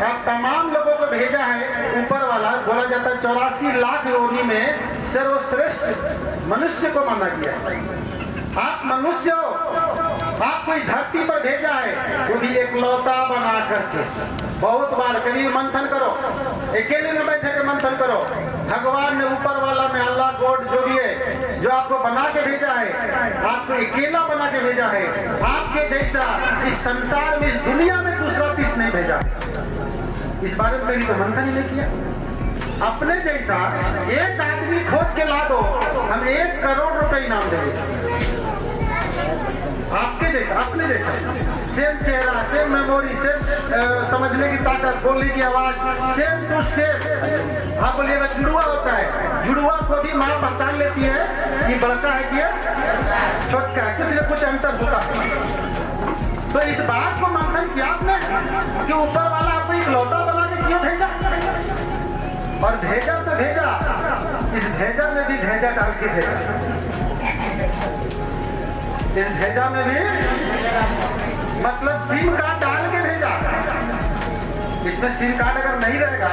तमाम लोगों को भेजा है ऊपर वाला। बोला जाता है 84 लाख योनि में सर्वश्रेष्ठ मनुष्य को माना गया। आप मनुष्य हो, आपको इस धरती पर भेजा है, वो भी एकलौता बना करके। बहुत बार कभी मंथन करो, अकेले में बैठे के मंथन करो। भगवान ने ऊपर वाला में अल्लाह गॉड जो भी है, जो आपको बना के भेजा है, आपको अकेला बना के भेजा है। आपके जैसा इस संसार में, इस दुनिया में दूसरा पीस नहीं भेजा। इस बारे में कभी तो मंथन ही नहीं किया। अपने जैसा एक आदमी खोज के ला दो, हम 1 करोड़ रुपए इनाम देंगे। आपके जैसा, अपने जैसा, सेम चेहरा, सेम मेमोरी, सेम समझने की ताकत, बोलने की आवाज, सेम टू सेम। आप बोलिएगा जुड़वा होता है, जुड़वा को भी माँ पहचान लेती है कि बड़का है कि छोटका है, कुछ न कुछ अंतर होता है। तो इस बात को मंथन किया आपने कि ऊपर वाला आपको इकलौता बना के क्यों भेजा? और भेजा तो भेजा, इस भेजा में भी भेजा डाल के भेजा। इस भेजा में भी मतलब सिम कार्ड डाल के भेजा। इसमें सिम कार्ड अगर नहीं रहेगा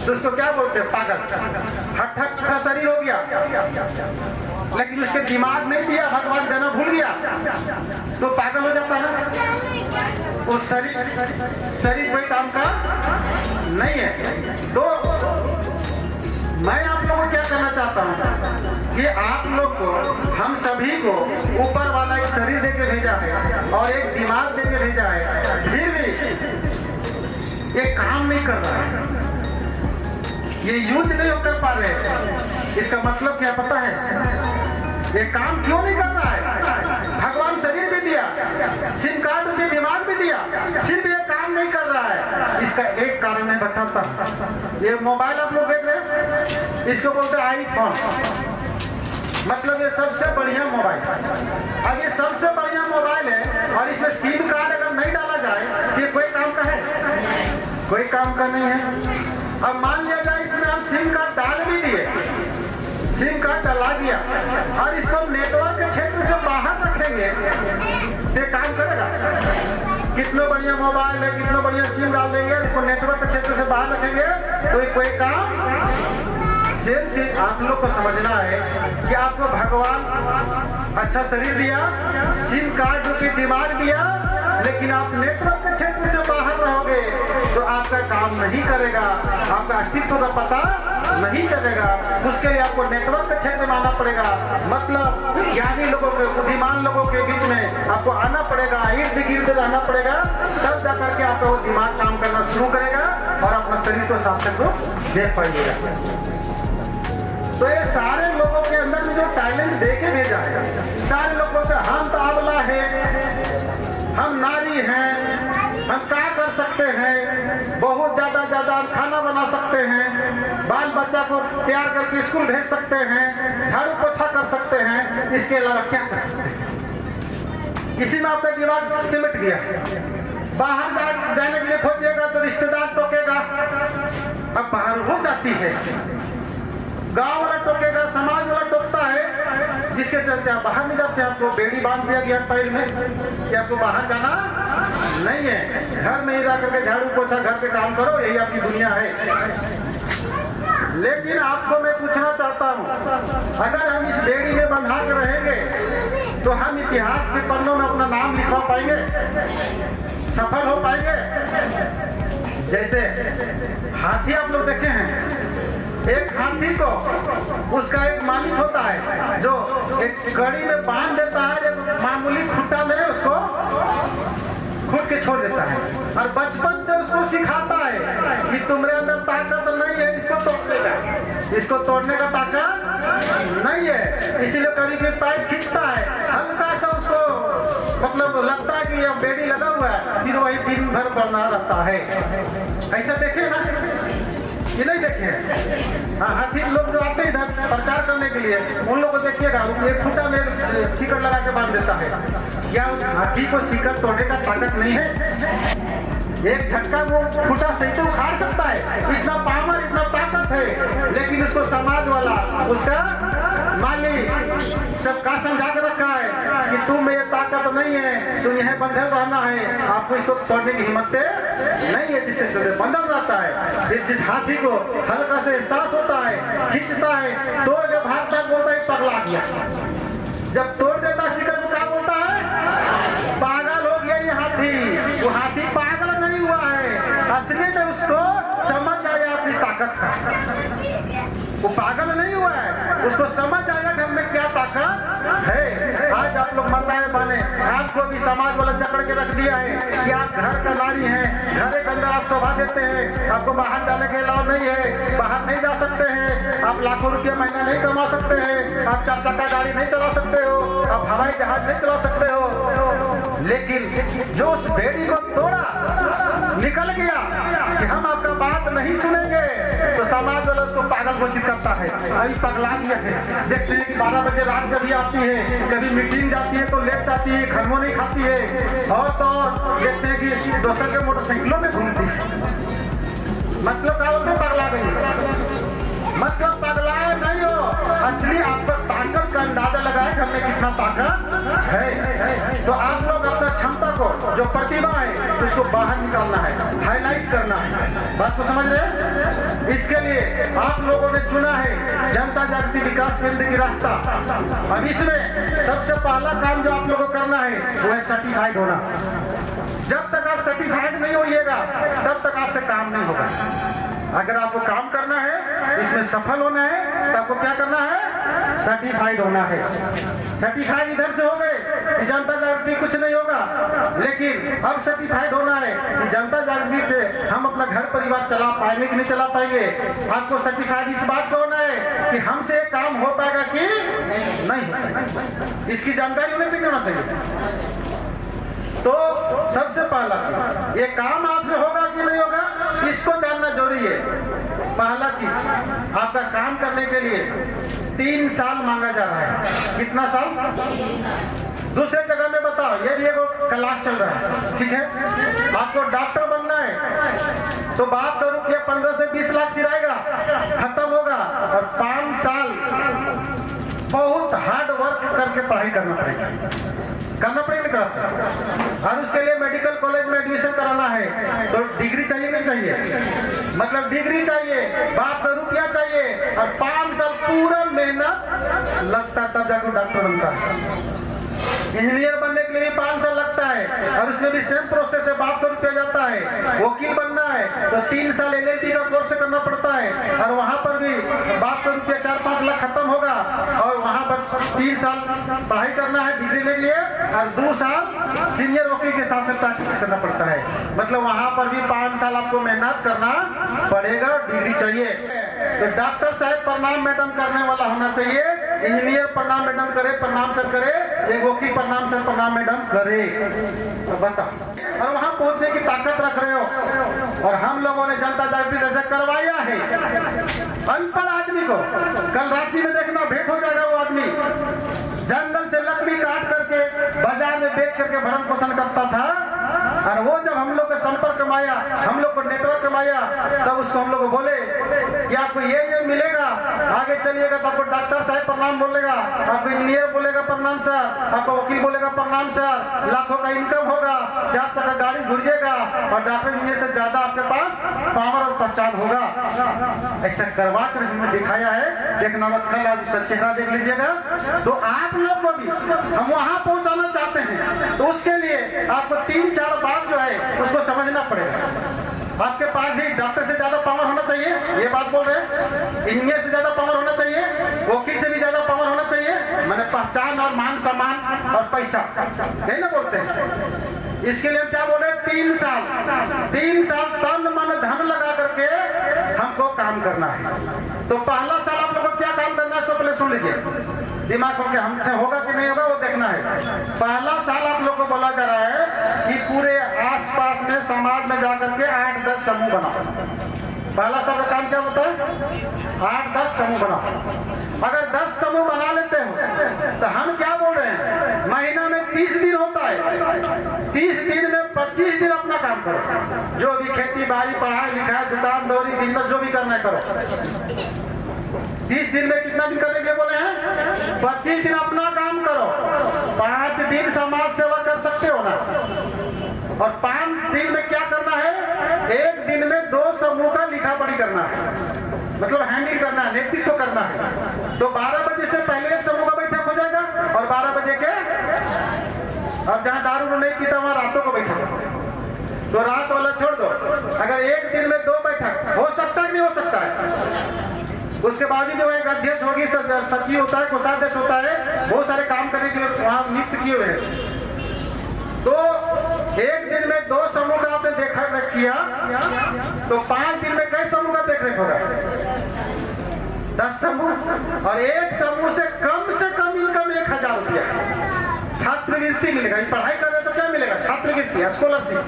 तो उसको क्या बोलते हैं? पागल। हट्ठा शरीर हो गया, लेकिन उसके दिमाग नहीं दिया, भगवान देना भूल गया तो पागल हो जाता है। वो शरीर कोई काम का नहीं है। तो मैं आप लोगों को क्या करना चाहता हूँ कि आप लोग को, हम सभी को ऊपर वाला एक शरीर देके भेजा है और एक दिमाग देके भेजा है, फिर भी ये काम नहीं कर रहा है, ये यूज नहीं कर पा रहे। इसका मतलब क्या पता है? ये काम क्यों नहीं कर रहा है? भगवान शरीर भी दिया, सिम कार्ड भी, दिमाग भी दिया, फिर भी ये काम नहीं कर रहा है। इसका एक कारण मैं बताता हूँ। ये मोबाइल आप लोग देख रहे हैं, इसको बोलते हैं आईफोन, मतलब ये सबसे बढ़िया मोबाइल। अब ये सबसे बढ़िया मोबाइल है और इसमें सिम कार्ड अगर नहीं डाला जाए तो ये कोई काम का है? कोई काम का नहीं है। अब मान लिया जाए इसमें हम सिम कार्ड डाल भी दिए, सिम कार्ड डला दिया और इसको नेटवर्क के क्षेत्र से बाहर रखेंगे तो ये काम करेगा? कितना बढ़िया मोबाइल है, कितना बढ़िया सिम डाल देंगे, इसको नेटवर्क के क्षेत्र से बाहर रखेंगे तो ये कोई काम। सेम चीज आप लोग को समझना है कि आपको भगवान अच्छा शरीर दिया, सिम कार्ड रूपी दिमाग दिया, लेकिन आप नेटवर्क के क्षेत्र से बाहर रहोगे तो आपका काम नहीं करेगा, आपका अस्तित्व का पता नहीं चलेगा। उसके लिए आपको नेटवर्क के क्षेत्र में आना पड़ेगा, मतलब ज्ञानी लोगों के, बुद्धिमान लोगों के बीच में आपको आना पड़ेगा, इर्द गिर्द रहना पड़ेगा, तब जाकर के आपका वो दिमाग काम करना शुरू करेगा और अपना शरीर को सार्थक रूप देख पाइएगा। तो ये सारे लोगों के अंदर में जो टैलेंट देके भेजा है, सारे लोग बोलते हैं हम तो अबला है, हम नारी हैं, हम क्या कर सकते हैं, बहुत ज्यादा हम खाना बना सकते हैं, बाल बच्चा को तैयार करके स्कूल भेज सकते हैं, झाड़ू पोछा कर सकते हैं, इसके अलावा क्या कर सकते हैं? इसी में आपका दिमाग सिमट गया। बाहर जाने के लिए खोजिएगा तो रिश्तेदार टोकेगा, अब बाहर हो जाती है, गांव वाला टोकेगा, समाज वाला टोकता है, जिसके चलते आप बाहर नहीं जाते। आपको बेड़ी बांध दिया गया पैर में कि आपको बाहर जाना नहीं है, घर में ही रह करके झाड़ू पोछा घर के काम करो, यही आपकी दुनिया है। लेकिन आपको मैं पूछना चाहता हूँ, अगर हम इस बेड़ी में बंधा कर रहेंगे तो हम इतिहास के पन्नों में अपना नाम लिखवा पाएंगे, सफल हो पाएंगे? जैसे हाथी आप लोग देखे हैं, एक हाथी को उसका एक मालिक होता है जो एक कड़ी में बांध देता है, एक मामूली खुट्टा में उसको खुद के छोड़ देता है और बचपन से उसको सिखाता है कि तुम्हारे अंदर ताकत नहीं है इसको तोड़ने का, इसको तोड़ने का ताकत नहीं है। इसीलिए कभी कभी पैर खींचता है, हल्का सा उसको मतलब लगता है कि यह बेड़ी लगा हुआ है, फिर वही दिन भर बना रहता है। ऐसा देखे ना, ये नहीं देखे? हाँ, हाथी लोग जो आते हैं इधर प्रचार करने के लिए, उन लोगों को देखिएगा, एक खूंटा में सिकड़ लगा के बांध देता है। क्या उस हाथी को सिकड़ तोड़ने का ताकत नहीं है? एक झटका वो खूंटा सही तो उखाड़ सकता है, इतना पावर, इतना ताकत है, लेकिन उसको समाज वाला, उसका मालिक सबका समझा के रखा है कि तुम में ये ताकत नहीं है, तुम यहाँ बंधे रहना है, आपको इसको तोड़ने की हिम्मत नहीं है, जिससे हृदय बंधन रहता है। फिर जिस हाथी को हल्का से एहसास होता है, खींचता है, तोड़ के भागता है, बोलता है पगला गया। जब तोड़ देता शिकर को क्या बोलता है? पागल हो गया ये हाथी। वो हाथी पागल नहीं हुआ है, असली में उसको समझ आया अपनी ताकत का। वो पागल नहीं हुआ है, उसको समझ आया कि हमें क्या ताकत है। आज आप लोग मताए बने, आपको भी समाज वाला जकड़ के रख दिया है कि आप घर का नारी हैं, घर के अंदर आप शोभा देते हैं, आपको बाहर जाने के अलाव नहीं है, बाहर नहीं जा सकते हैं, आप लाखों रुपये महीना नहीं कमा सकते हैं, आप 4 चक्का गाड़ी नहीं चला सकते हो, आप हवाई जहाज नहीं चला सकते हो। लेकिन जो उस भेड़ी को तोड़ा, निकल गया कि हम आपका बात नहीं सुनेंगे, तो समाज वाला उसको पागल घोषित करता है। अभी पगला दिया है। देखते हैं कि 12 बजे रात कभी आती है, कभी मीटिंग जाती है तो लेट जाती है, खानों नहीं खाती है, और तो देखते हैं कि दोस्तों के मोटरसाइकिलों में घूमती है। मतलब क्या होता है? पगला गई। मतलब पगलाए नहीं हो, असली आपको ताकत का अंदाजा लगाए कि हमें कितना ताकत है। तो आप लोग अपना क्षमता को, जो प्रतिभा है, उसको बाहर निकालना है, हाईलाइट करना है। बात को समझ रहे हैं? इसके लिए आप लोगों ने चुना है जनता जागृति विकास केंद्र की रास्ता। अब इसमें सबसे पहला काम जो आप लोगों को करना है वो है सर्टिफाइड होना। जब तक आप सर्टिफाइड नहीं होइएगा तब तक आपसे काम नहीं होगा। अगर आपको काम करना है, इसमें सफल होना है, तो आपको क्या करना है? सर्टिफाइड होना है। सर्टिफाइड इधर से हो गए कि जनता जागृति कुछ नहीं होगा, लेकिन अब सर्टिफाइड होना है कि जनता जागृति से हम अपना घर परिवार चला पाएंगे कि नहीं चला पाएंगे। आपको सर्टिफाइड इस बात का होना है कि हमसे काम हो पाएगा कि नहीं, इसकी जानकारी होनी चाहिए, होना चाहिए। तो सबसे पहला चीज, ये काम आपसे होगा कि नहीं होगा, इसको जानना जरूरी है। पहला चीज, आपका काम करने के लिए 3 साल मांगा जा रहा है। कितना साल? दूसरे जगह में बताओ, ये भी एक क्लास चल रहा है, ठीक है? आपको डॉक्टर बनना है तो बाप का रुपया 15 से 20 लाख सिराएगा, खत्म होगा, और 5 साल बहुत हार्ड वर्क करके पढ़ाई करना पड़ेगा, और उसके लिए मेडिकल कॉलेज में एडमिशन कराना है तो डिग्री चाहिए नहीं चाहिए? मतलब डिग्री चाहिए, बाप का रुपया चाहिए, और 5 साल पूरा मेहनत लगता, तब जाकर डॉक्टर बनता है। इंजीनियर बनने के लिए भी 5 साल लगता है, और उसमें भी सेम प्रोसेस है, बाप का रुपया जाता है। वकील बनना है तो 3 साल LLB का कोर्स करना पड़ता है, और वहां पर भी बाप का रुपया 4-5 लाख खत्म होगा, और वहां पर 3 साल पढ़ाई करना है डिग्री लेने के लिए, और 2 साल सीनियर वकील के साथ में प्रैक्टिस करना पड़ता है। मतलब वहां पर भी 5 साल आपको मेहनत करना पड़ेगा, डिग्री चाहिए। तो डॉक्टर साहब प्रणाम मैडम करने वाला होना चाहिए, इंजीनियर प्रणाम मैडम करे, प्रणाम सर करे, एक वकील प्रणाम सर प्रणाम मैडम करे। तो बताओ, और वहां पहुंचने की ताकत रख रहे हो। और हम लोगों ने जनता जागृति जैसे करवाया है अनपढ़ आदमी को। कल रांची में देखना, भेंट हो जाएगा वो आदमी जंगल से लकड़ी काट करके बाजार में बेच करके भरण पोषण करता था, और वो जब हम लोग का संपर्क में आया, हम लोग को नेटवर्क में आया, तब उसको हम लोग को बोले कि आपको ये मिलेगा, आगे चलिएगा तो आपको डॉक्टर साहब प्रणाम बोलेगा, आपको इंजीनियर बोलेगा प्रणाम सर, आपको वकील बोलेगा प्रणाम सर, लाखों का इनकम होगा, 4 चक्का गाड़ी घुरिएगा, और डॉक्टर इंजीनियर से ज्यादा आपके पास पावर और पहचान होगा। ऐसा करवा कर हमने दिखाया है। देखना मत, कल आप उसका चेहरा देख लीजिएगा। तो आप लोग को भी हम वहां पहुंचाना चाहते हैं, तो उसके लिए आपको 3-4 बात जो है उसको समझना पड़ेगा। आपके पास भी डॉक्टर से ज्यादा पावर होना चाहिए, ये बात बोल रहे हैं। इंजीनियर से ज्यादा पावर होना चाहिए, वकील से भी ज्यादा पावर होना चाहिए, मैंने पहचान और मान सम्मान और पैसा, यही ना बोलते हैं। इसके लिए हम क्या बोल रहे हैं? 3 साल तन मन धन लगा करके हमको काम करना है। तो पहला साल आप लोगों को क्या काम करना है, तो पहले सुन लीजिए, दिमाग करके हमसे होगा कि नहीं होगा वो देखना है। पहला साल आप लोग को बोला जा रहा है कि पूरे आसपास में समाज में जाकर के 8-10 समूह बनाओ। पहला साल का काम क्या होता है? 8-10 समूह बनाओ। अगर 10 समूह बना लेते हो तो हम क्या बोल रहे हैं, महीना में 30 दिन होता है, 30 दिन में 25 दिन अपना काम करो। जो भी खेती बाड़ी, पढ़ाई लिखाई, दुकान दौरी, बिजनेस जो भी करना है करो। 30 दिन में कितना दिन करने के लिए बोले हैं? 25 दिन अपना काम करो, 5 दिन समाज सेवा कर सकते हो ना, और 5 दिन में क्या करना है? लिखा पढ़ी करना है, मतलब हैंडल करना है, नेतृत्व करना है। तो 12 बजे से पहले एक समूह का बैठक हो जाएगा और 12 बजे के, और जहाँ दारू नहीं पीता वहाँ रातों को बैठक, तो रात वाला छोड़ दो। अगर एक दिन में 2 बैठक हो सकता है, नहीं हो सकता है, उसके बावजूद जो एक अध्यक्ष होगी, सचिव होता है, कोषाध्यक्ष होता है, बहुत सारे काम करने के लिए वहाँ नियुक्त किए हुए हैं। तो एक दिन में 2 समूह का आपने देखा रेख किया, तो 5 दिन में कई समूह का देख रेख होगा? 10 समूह। और एक समूह से कम इनकम 1000 रुपया छात्रवृत्ति मिलेगा। पढ़ाई कर रहे तो क्या मिलेगा? छात्रवृत्ति, स्कॉलरशिप।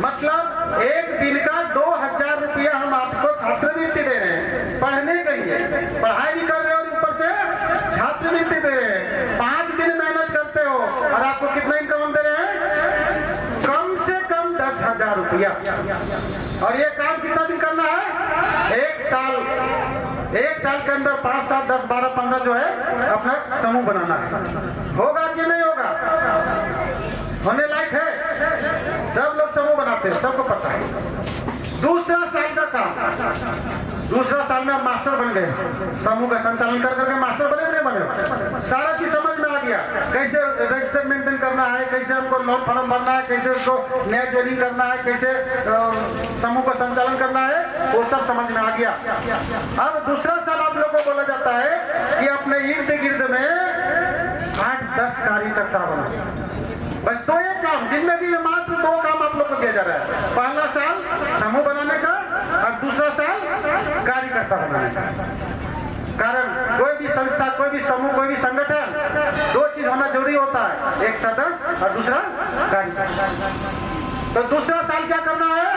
मतलब एक दिन का 2000 रुपया हम आपको छात्रवृत्ति दे रहे हैं पढ़ने के लिए, पढ़ाई भी कर रहे हो और ऊपर से छात्रवृत्ति दे रहे हैं। 5 दिन मेहनत करते हो और आपको कितना इनकम दे रहे हैं? कम से कम 10,000 रुपया। और ये काम कितना दिन करना है? 1 साल। 1 साल के अंदर 5, 7, 10, 12, 15 जो है अपना समूह बनाना है। होगा कि नहीं होगा? होने लायक है। सब लोग समूह बनाते हैं, सबको पता है। दूसरा साल का काम, दूसरा साल में आप मास्टर बन गए, समूह का संचालन कर करके मास्टर बने नहीं बने, सारा चीज समझ में आ गया। कैसे रजिस्टर मेंटेन करना है, कैसे हमको लोन फॉर्म भरना है, कैसे उसको नया ज्वाइनिंग करना है, कैसे समूह का संचालन करना है, वो सब समझ में आ गया। अब दूसरा साल आप लोगों को बोला जाता है कि अपने इर्द गिर्द में 8-10 कार्यकर्ता बनो। बस 2 काम, जिंदगी में मात्र 2 काम आप लोग को दिया जा रहा है। पहला साल समूह बनाने का और दूसरा साल कार्यकर्ता बनाने का। कारण कोई भी संस्था, कोई भी समूह, कोई भी संगठन 2 चीज होना जरूरी होता है, एक सदस्य और दूसरा कार्यकर्ता। तो दूसरा साल क्या करना है?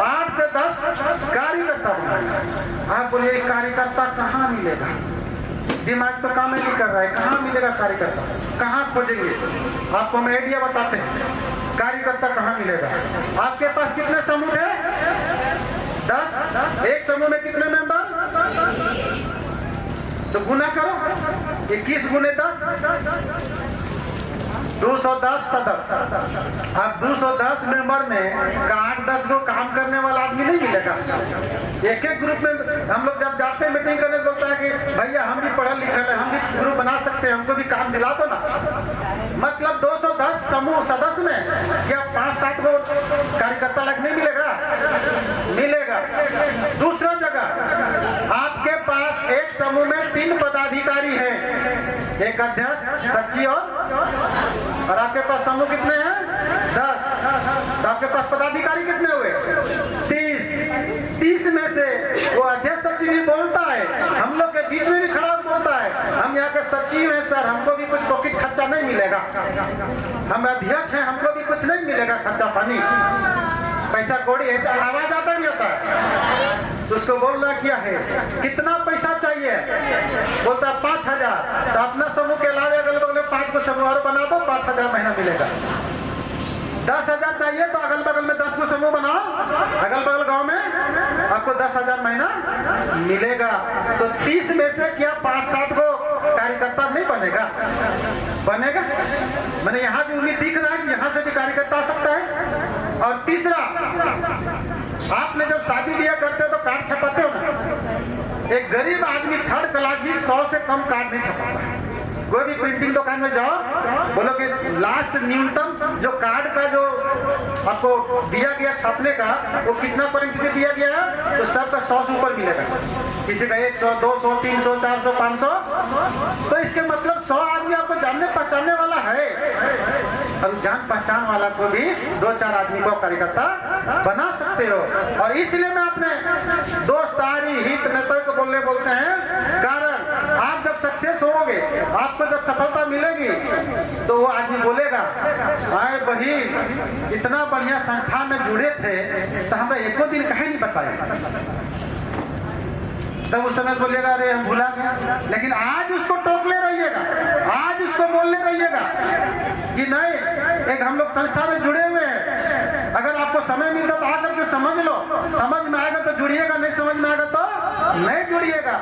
8 से 10 कार्यकर्ता बनाना। आप बोलिए कार्यकर्ता कहाँ मिलेगा? दिमाग तो काम नहीं कर रहा है, कहाँ मिलेगा कार्यकर्ता? कहाँ खोजेंगे? आपको मैं आइडिया बताते हैं, कार्यकर्ता कहाँ मिलेगा। आपके पास कितने समूह थे? 10। एक समूह में कितने मेंबर? तो गुना करो, 21 गुने 10, 210 सदस्य। अब 210 मेंबर में 8-10 को काम करने वाला आदमी नहीं मिलेगा। एक ग्रुप में हम लोग जब जाते हैं मीटिंग करने, बोलता है कि भैया हम भी पढ़ल लिखल है, हम भी ग्रुप बना सकते हैं, हमको भी काम दिला दो ना। मतलब 210 समूह सदस्य में क्या 5-7 को कार्यकर्ता लग नहीं मिलेगा? मिलेगा। दूसरा जगह आपके पास एक समूह में 3 पदाधिकारी हैं, एक अध्यक्ष, सचिव और आपके पास समूह कितने हैं? 10। तो आपके पास पदाधिकारी कितने हुए? 30 में से वो अध्यक्ष सचिव भी बोलता है, हम लोग के बीच में भी खड़ा बोलता है, हम यहाँ के सचिव हैं सर, हमको भी कुछ पॉकेट खर्चा नहीं मिलेगा। हम अध्यक्ष हैं, हमको भी कुछ नहीं मिलेगा खर्चा पानी, पैसा कौड़ी। ऐसा आवाज आता नहीं आता है। तो उसको बोल रहा क्या है, कितना पैसा चाहिए? बोलता है 5,000। तो अपना समूह के अलावा अगल बगल 5 को समूह और बना दो, 5,000 महीना मिलेगा। 10,000 चाहिए तो अगल बगल में 10 को समूह बनाओ, अगल बगल गांव में आपको 10,000 महीना मिलेगा। तो 30 में से क्या 5-7 को कार्यकर्ता नहीं बनेगा? बनेगा। मैंने यहाँ भी उम्मीद दिख रहा है कि यहाँ से भी कार्यकर्ता आ सकता है। और तीसरा, आपने जब शादी ब्याह करते हो तो कार्ड छपाते हो ना। एक गरीब आदमी 3rd क्लास भी 100 से कम कार्ड नहीं छपाता। कोई भी प्रिंटिंग दुकान में जाओ, बोलो कि लास्ट न्यूनतम जो कार्ड का जो आपको दिया गया छापने का, वो कितना क्वांटिटी दिया गया है, तो सबका 100 से ऊपर मिलेगा। किसी का 100, 200, 300, 400, 500। तो इसके मतलब 100 आदमी आपको जानने पहचानने वाला है। अब जान पहचान वाला को भी 2-4 आदमी को कार्यकर्ता बना सकते हो। और इसलिए मैं अपने दोस्तारी हित नेता को बोलते हैं, कारण आप जब सक्सेस होगे, आपको जब सफलता मिलेगी, तो वो आदमी बोलेगा, आए बहिन इतना बढ़िया संस्था में जुड़े थे तो हमें एको दिन कहीं नहीं बताया। तब उस समय बोलेगा अरे हम भूला गया। लेकिन आज उसको टोकले रहिएगा, आज उसको बोलने रहिएगा कि नहीं, एक हम लोग संस्था में जुड़े हुए हैं, अगर आपको समय मिलता तो आकर के समझ लो, समझ में आएगा तो जुड़िएगा, नहीं समझ में आएगा तो नहीं जुड़िएगा।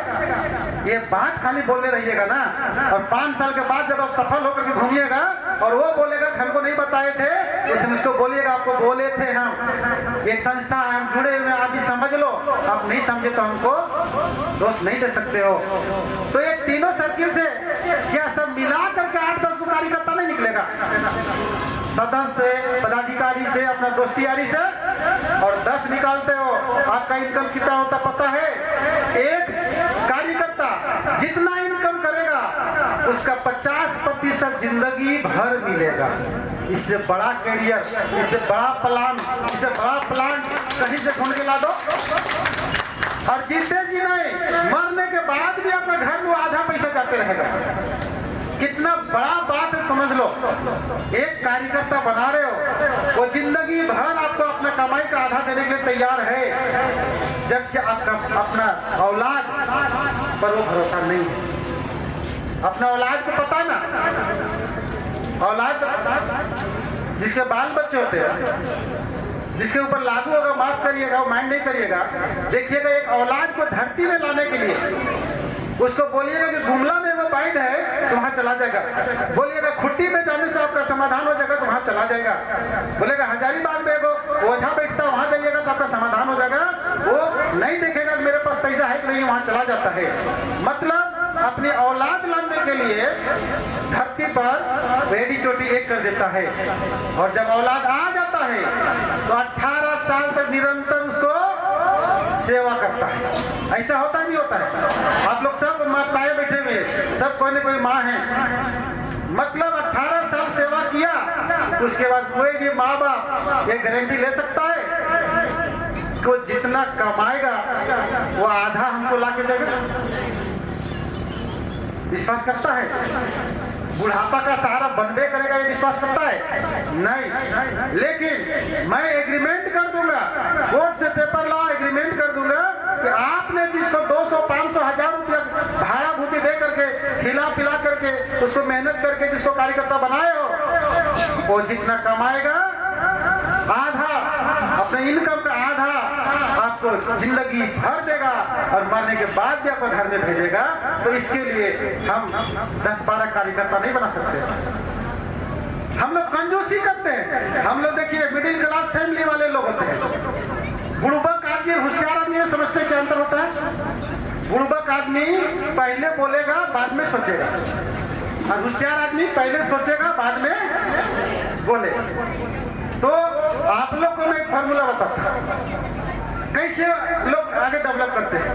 ये बात खाली बोलने रहिएगा ना, और 5 साल के बाद जब आप सफल होकर के घूमिएगा और वो बोलेगा हमको नहीं बताए थे, इसमें उसको बोलिएगा आपको बोले थे हम, एक संस्था है हम जुड़े हुए, आप भी समझ लो, आप नहीं समझे तो हमको दोष नहीं दे सकते हो। तो ये तीनों सर्किल से क्या सब मिला करके 8-10 को कार्यकर्ता नहीं निकलेगा, सदस्य से, पदाधिकारी से, अपना दोस्ती यारी से, और 10 निकालते हो। आपका इनकम कितना होता पता है? एक कार्यकर्ता जितना इनकम करेगा उसका 50% जिंदगी भर मिलेगा। इससे बड़ा कैरियर, इससे बड़ा प्लान, इससे बड़ा प्लान कहीं से ढूंढ के ला दो। और जीते जी नहीं, मरने के बाद भी आपका घर में आधा पैसा जाते रहेगा। कितना बड़ा बात है समझ लो। एक कार्यकर्ता बना रहे हो, वो जिंदगी भर आपको अपना कमाई का आधा देने के लिए तैयार है, जबकि आपका अपना औलाद पर वो भरोसा नहीं है। अपना औलाद को पता ना, औलाद जिसके बाल बच्चे होते हैं, जिसके ऊपर लागू होगा, माफ करिएगा, वो माइंड नहीं करिएगा। देखिएगा एक औलाद को धरती में लाने के लिए उसको बोलिएगा कि गुमला में वो बैठ है तो वहां चला जाएगा, बोलिएगा खुट्टी में जाने से आपका समाधान हो जाएगा तो वहां चला जाएगा, बोलेगा हजारीबाग में एगो ओझा बैठता वहां जाइएगा तो आपका समाधान हो जाएगा, वो नहीं देखेगा मेरे पास पैसा है कि नहीं, वहां चला जाता है। मतलब अपनी औलाद लाने के लिए धरती पर रेडी चोटी एक कर देता है, और जब औलाद आ जाता है तो 18 साल तक निरंतर उसको सेवा करता है। ऐसा होता नहीं होता है? आप लोग सब माताएं बैठे हुए, सब कोई न कोई माँ है, मतलब 18 साल सेवा किया, उसके बाद कोई भी माँ बाप ये गारंटी ले सकता है कि वो जितना कमाएगा वो आधा हमको ला के देगा? विश्वास करता है? बुढ़ापा का सहारा बनबे करेगा ये विश्वास करता है? नहीं। लेकिन मैं एग्रीमेंट कर दूंगा, कोर्ट से पेपर ला एग्रीमेंट कर दूंगा कि आपने जिसको 200, 500, 1000 रुपया भाड़ा भूति दे करके, खिला पिला करके, उसको मेहनत करके जिसको कार्यकर्ता बनाए हो, वो जितना कमाएगा आधा, अपने इनकम का आधा आपको जिंदगी भर देगा, और मरने के बाद भी आपको घर में भेजेगा। तो इसके लिए हम 10-12 कार्यकर्ता नहीं बना सकते। हम लोग कंजूसी करते हैं। हम लोग देखिए मिडिल क्लास फैमिली वाले लोग होते हैं। बुड़बक आदमी और होशियार आदमी में समझते क्या अंतर होता है? बुड़बक आदमी पहले बोलेगा बाद में सोचेगा, और होशियार आदमी पहले सोचेगा बाद में बोले। तो आप लोग को मैं एक फॉर्मूला बताता हूं कैसे लोग आगे डेवलप करते हैं।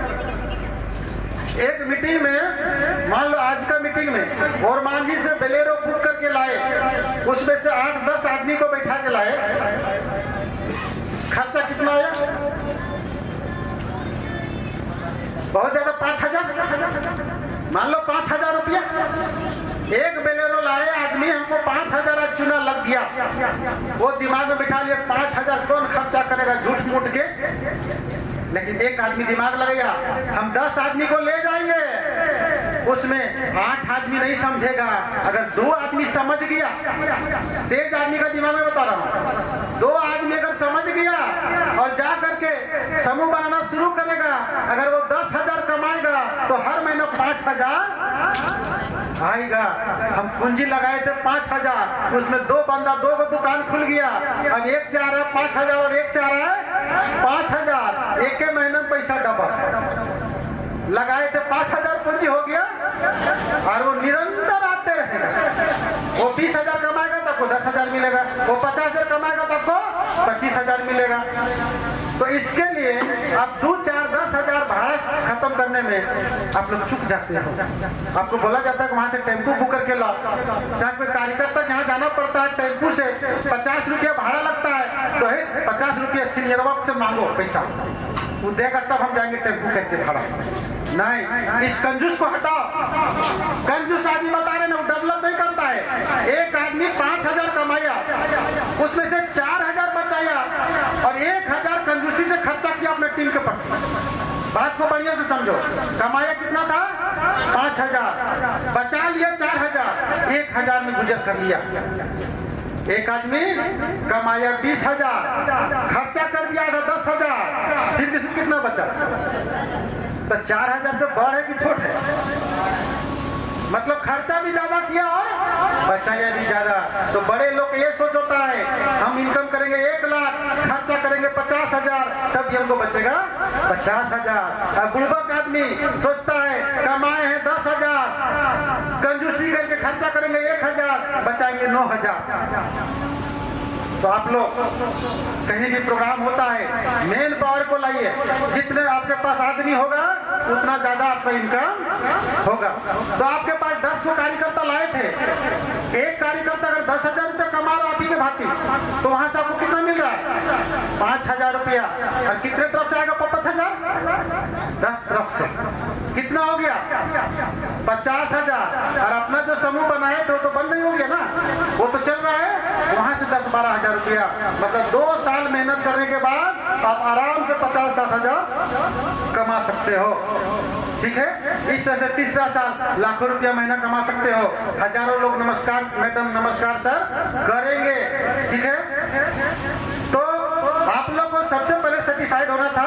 एक मीटिंग में, मान लो आज का मीटिंग में और मांझी से बेलेरो बुक करके लाए, उसमें से 8-10 आदमी को बैठा के लाए, खर्चा कितना आया? बहुत ज्यादा, 5000, मान लो 5000 रुपया। एक बेलेरो लाए आदमी, हमको 5000 चुना लग गया, वो दिमाग में बिठा लिया 5000 कौन खर्चा करेगा झूठ मूठ के। लेकिन एक आदमी दिमाग लगाया, हम 10 आदमी को ले जाएंगे, उसमें 8 आदमी नहीं समझेगा। अगर 2 आदमी समझ गया, तेज आदमी का दिमाग में बता रहा हूँ, 2 आदमी अगर समझ गया और जा करके समूह बनाना शुरू करेगा, अगर वो 10,000 कमाएगा तो हर महीना 5,000 आएगा। हम पूंजी लगाए थे 5,000, उसमें 2 बंदा 2 को दुकान खुल गया, अब एक से आ रहा है 5,000 और एक से आ रहा है 5,000, एक के महीने में पैसा डबल। लगाए थे 5,000 पूंजी हो गया, और वो निरंतर आते रहेगा। वो 20,000 कमाएगा तो आपको 10,000 मिलेगा, वो 50,000 कमाएगा तो आपको 25,000 मिलेगा। तो इसके लिए आप 2, 4, 10,000 भाड़ा खत्म करने में आप लोग चुक जाते हो। आपको बोला जाता है कि वहां से टेम्पू बुक करके लाओ, जहाँ कोई कार्यकर्ता जहाँ जाना पड़ता है टेम्पू से 50 रुपया भाड़ा लगता है, तो है 50 रुपया सीनियर वर्ग से मांगो पैसा, वो देगा तब हम जाएंगे टेम्पू करके भाड़ा। नहीं, इस कंजूस को हटाओ। कंजूस आदमी बता रहे ना, वो डेवलप नहीं करता है। एक आदमी 5,000 कमाया, उसमें से 4,000 बचाया और 1,000 कंजूसी से खर्चा किया अपने टीम के पर। बात को बढ़िया से समझो, कमाया कितना था? 5,000, बचा लिया 4,000, 1,000 में गुजर कर लिया। एक आदमी कमाया 20,000, खर्चा कर दिया था 10,000, फिर कितना बचा? तो 4000 से बड़ है कि छोट है? मतलब खर्चा भी ज्यादा किया और बचाया भी ज्यादा। तो बड़े लोग ये सोच होता है हम इनकम करेंगे 1 लाख, खर्चा करेंगे 50,000, तब भी हमको बचेगा 50,000। और बुड़बक आदमी सोचता है कमाए हैं 10,000, कंजूसी करके खर्चा करेंगे 1,000, बचाएंगे 9,000। तो आप लोग कहीं भी प्रोग्राम होता है मेन पावर को लाइए, जितने आपके पास आदमी होगा उतना ज्यादा आपका इनकम होगा। तो आपके पास 10 कार्यकर्ता लाए थे, एक कार्यकर्ता अगर 10,000 रुपया कमा रहा आप ही के भांति, तो वहां से आपको कितना मिल रहा है? 5,000 रुपया। और कितने तरफ से आएगा? 5,000 10 तरफ से कितना हो गया? 50,000। और अपना जो समूह बनाए थे वो तो बंद नहीं हो गया ना, वो तो चल रहा है। वहां से 10-12,000 रुपया, मतलब 2 साल मेहनत करने के बाद आप आराम से 50-60,000 कमा सकते हो। ठीक है, इस तरह से तीसरा साल लाखों रुपया महीना कमा सकते हो। हजारों लोग नमस्कार मैडम, नमस्कार सर करेंगे। ठीक है, तो आप लोग को सबसे पहले सर्टिफाइड होना था।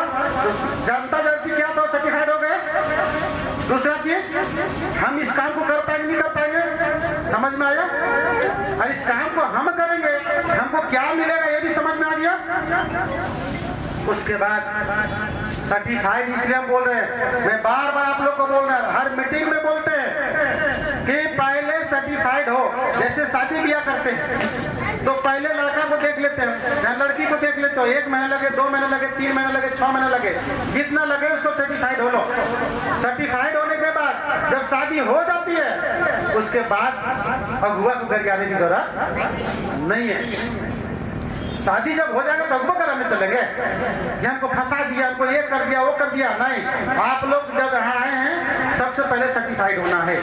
जनता जयंती क्या था? सर्टिफाइड हो गए। दूसरा चीज, हम इस काम को कर पाएंगे नहीं कर पाएंगे, समझ में आया? और इस काम को हम करेंगे, हमको क्या मिलेगा ये भी समझ में आ गया। उसके बाद सर्टिफाइड इसलिए हम बोल रहे हैं, मैं बार बार आप लोग को बोल रहा हूँ, हर मीटिंग में बोलते हैं कि पहले सर्टिफाइड हो। जैसे शादी ब्याह करते हैं तो पहले लड़का को देख लेते हैं या लड़की को देख लेते हो, 1 महीना लगे, 2 महीने लगे, 3 महीने लगे, 6 महीने लगे, जितना लगे उसको सर्टिफाइड हो लो। सर्टिफाइड होने के बाद जब शादी हो जाती है उसके बाद अगुआ को घर आने की जरूरत नहीं है। शादी जब हो जाएगा तो हमको कराने चलेंगे कि हमको फंसा दिया, हमको ये कर दिया, वो कर दिया? नहीं, आप लोग जब यहाँ आए हैं सबसे पहले सर्टिफाइड होना है।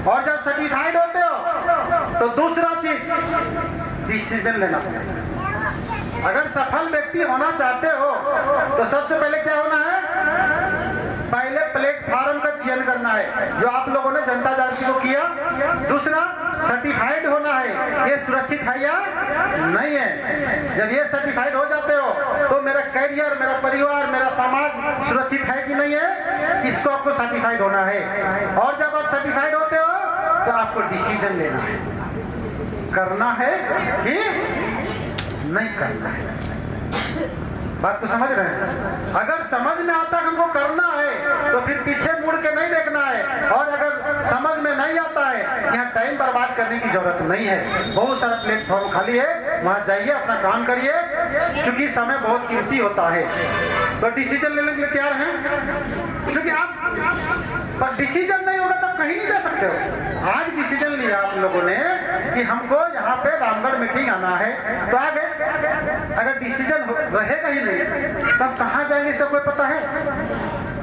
और जब सर्टिफाइड होते हो तो दूसरा चीज डिसीजन लेना पड़ेगा। अगर सफल व्यक्ति होना चाहते हो तो सबसे पहले क्या होना है? पहले प्लेटफॉर्म का चयन करना है, जो आप लोगों ने जनता जयंती को किया। दूसरा, सर्टिफाइड होना है, ये सुरक्षित है या नहीं है। जब ये सर्टिफाइड हो जाते हो तो मेरा करियर, मेरा परिवार, मेरा समाज सुरक्षित है कि नहीं है, इसको आपको सर्टिफाइड होना है। और जब आप सर्टिफाइड होते हो तो आपको डिसीजन लेना है, करना है कि नहीं करना है। बात तो समझ रहे हैं? अगर समझ में आता है हमको करना है तो फिर पीछे मुड़ के नहीं देखना है। और अगर समझ में नहीं आता है, यहाँ टाइम बर्बाद करने की जरूरत नहीं है। बहुत सारा प्लेटफॉर्म खाली है, वहां जाइए, अपना काम करिए, क्योंकि समय बहुत कीमती होता है। तो डिसीजन लेने के लिए तैयार हैं? क्योंकि आप पर डिसीजन नहीं होगा तब कहीं नहीं जा सकते हो। आज डिसीजन लिया आप लोगों ने कि हमको यहाँ पे रामगढ़ मीटिंग आना है, तो आ गए। अगर डिसीजन रहेगा ही नहीं तब कहाँ जाएंगे इसका कोई पता है?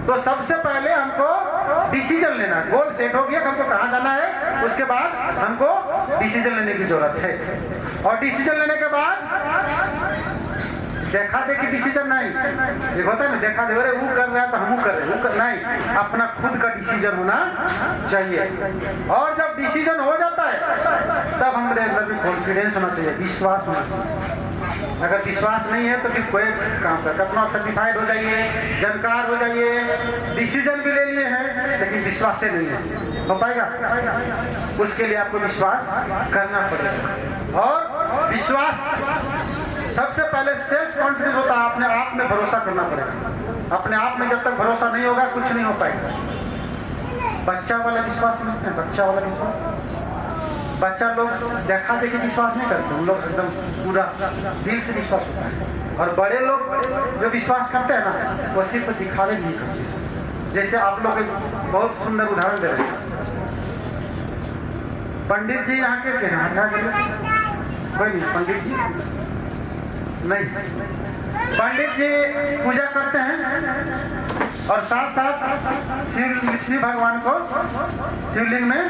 तो सबसे पहले हमको डिसीजन लेना, गोल सेट हो गया हमको कहाँ जाना है, उसके बाद हमको डिसीजन लेने की जरूरत है। और डिसीजन लेने के बाद देखा देखी डिसीजन नहीं, ये होता है ना, देखा दे रहे वो कर रहा है तो हम कर रहे हैं, वो कर नहीं, अपना खुद का डिसीजन होना चाहिए। और जब डिसीजन हो जाता है तब हमारे अंदर भी कॉन्फिडेंस होना चाहिए, विश्वास होना चाहिए। अगर विश्वास नहीं है तो फिर कोई काम कर, अपना सर्टिफाइड हो जाइए, जानकार हो जाइए, डिसीजन भी ले लिए हैं लेकिन विश्वास से नहीं है, हो पाएगा? उसके लिए आपको विश्वास करना पड़ेगा। और विश्वास सबसे पहले सेल्फ कॉन्फिडेंस होता है, अपने आप में भरोसा करना पड़ेगा। अपने आप में जब तक भरोसा नहीं होगा कुछ नहीं हो पाएगा। बच्चा वाला विश्वास समझते हैं? बच्चा वाला विश्वास, बच्चा लोग देखा देखी विश्वास नहीं करते, उन लोग एकदम पूरा दिल से विश्वास होता है। और बड़े लोग जो विश्वास करते हैं ना, वो सिर्फ दिखावे नहीं करते। जैसे आप लोग एक बहुत सुंदर उदाहरण दे रहे हैं, पंडित जी यहाँ के कोई नहीं, पंडित जी नहीं, पंडित जी पूजा करते हैं और साथ साथ शिव भगवान को शिवलिंग में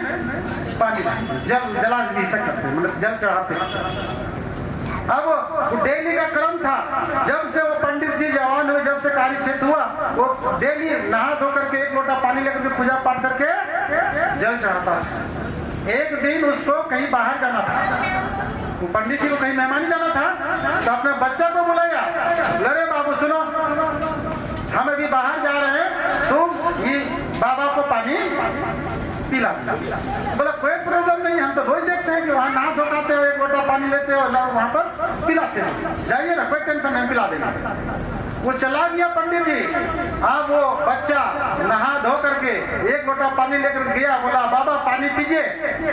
पानी जलाभिषेक करते हैं, मतलब जल चढ़ाते हैं। अब डेली का क्रम था, जब से वो पंडित जी जवान हुए, जब से कार्य क्षेत्र हुआ, वो डेली नहा धो करके 1 लोटा पानी लेकर के पूजा पाठ करके जल चढ़ाता। एक दिन उसको कहीं बाहर जाना था, वो पंडित जी को कहीं मेहमानी जाना था, तो अपने बच्चा को बुलाया, अरे बाबू सुनो, हम अभी बाहर जा रहे हैं, तुम ये बाबा को पानी पिला। बोला कोई प्रॉब्लम नहीं, हम तो रोज देखते हैं कि वहाँ नहा धोते हो, एक लोटा पानी लेते हो, वहाँ पर पिलाते हो, जाइए ना, कोई टेंशन नहीं, पिला देना। वो चला गया पंडित जी। अब वो बच्चा नहा धो करके एक लोटा पानी लेकर गया, बोला बाबा पानी पीजिए,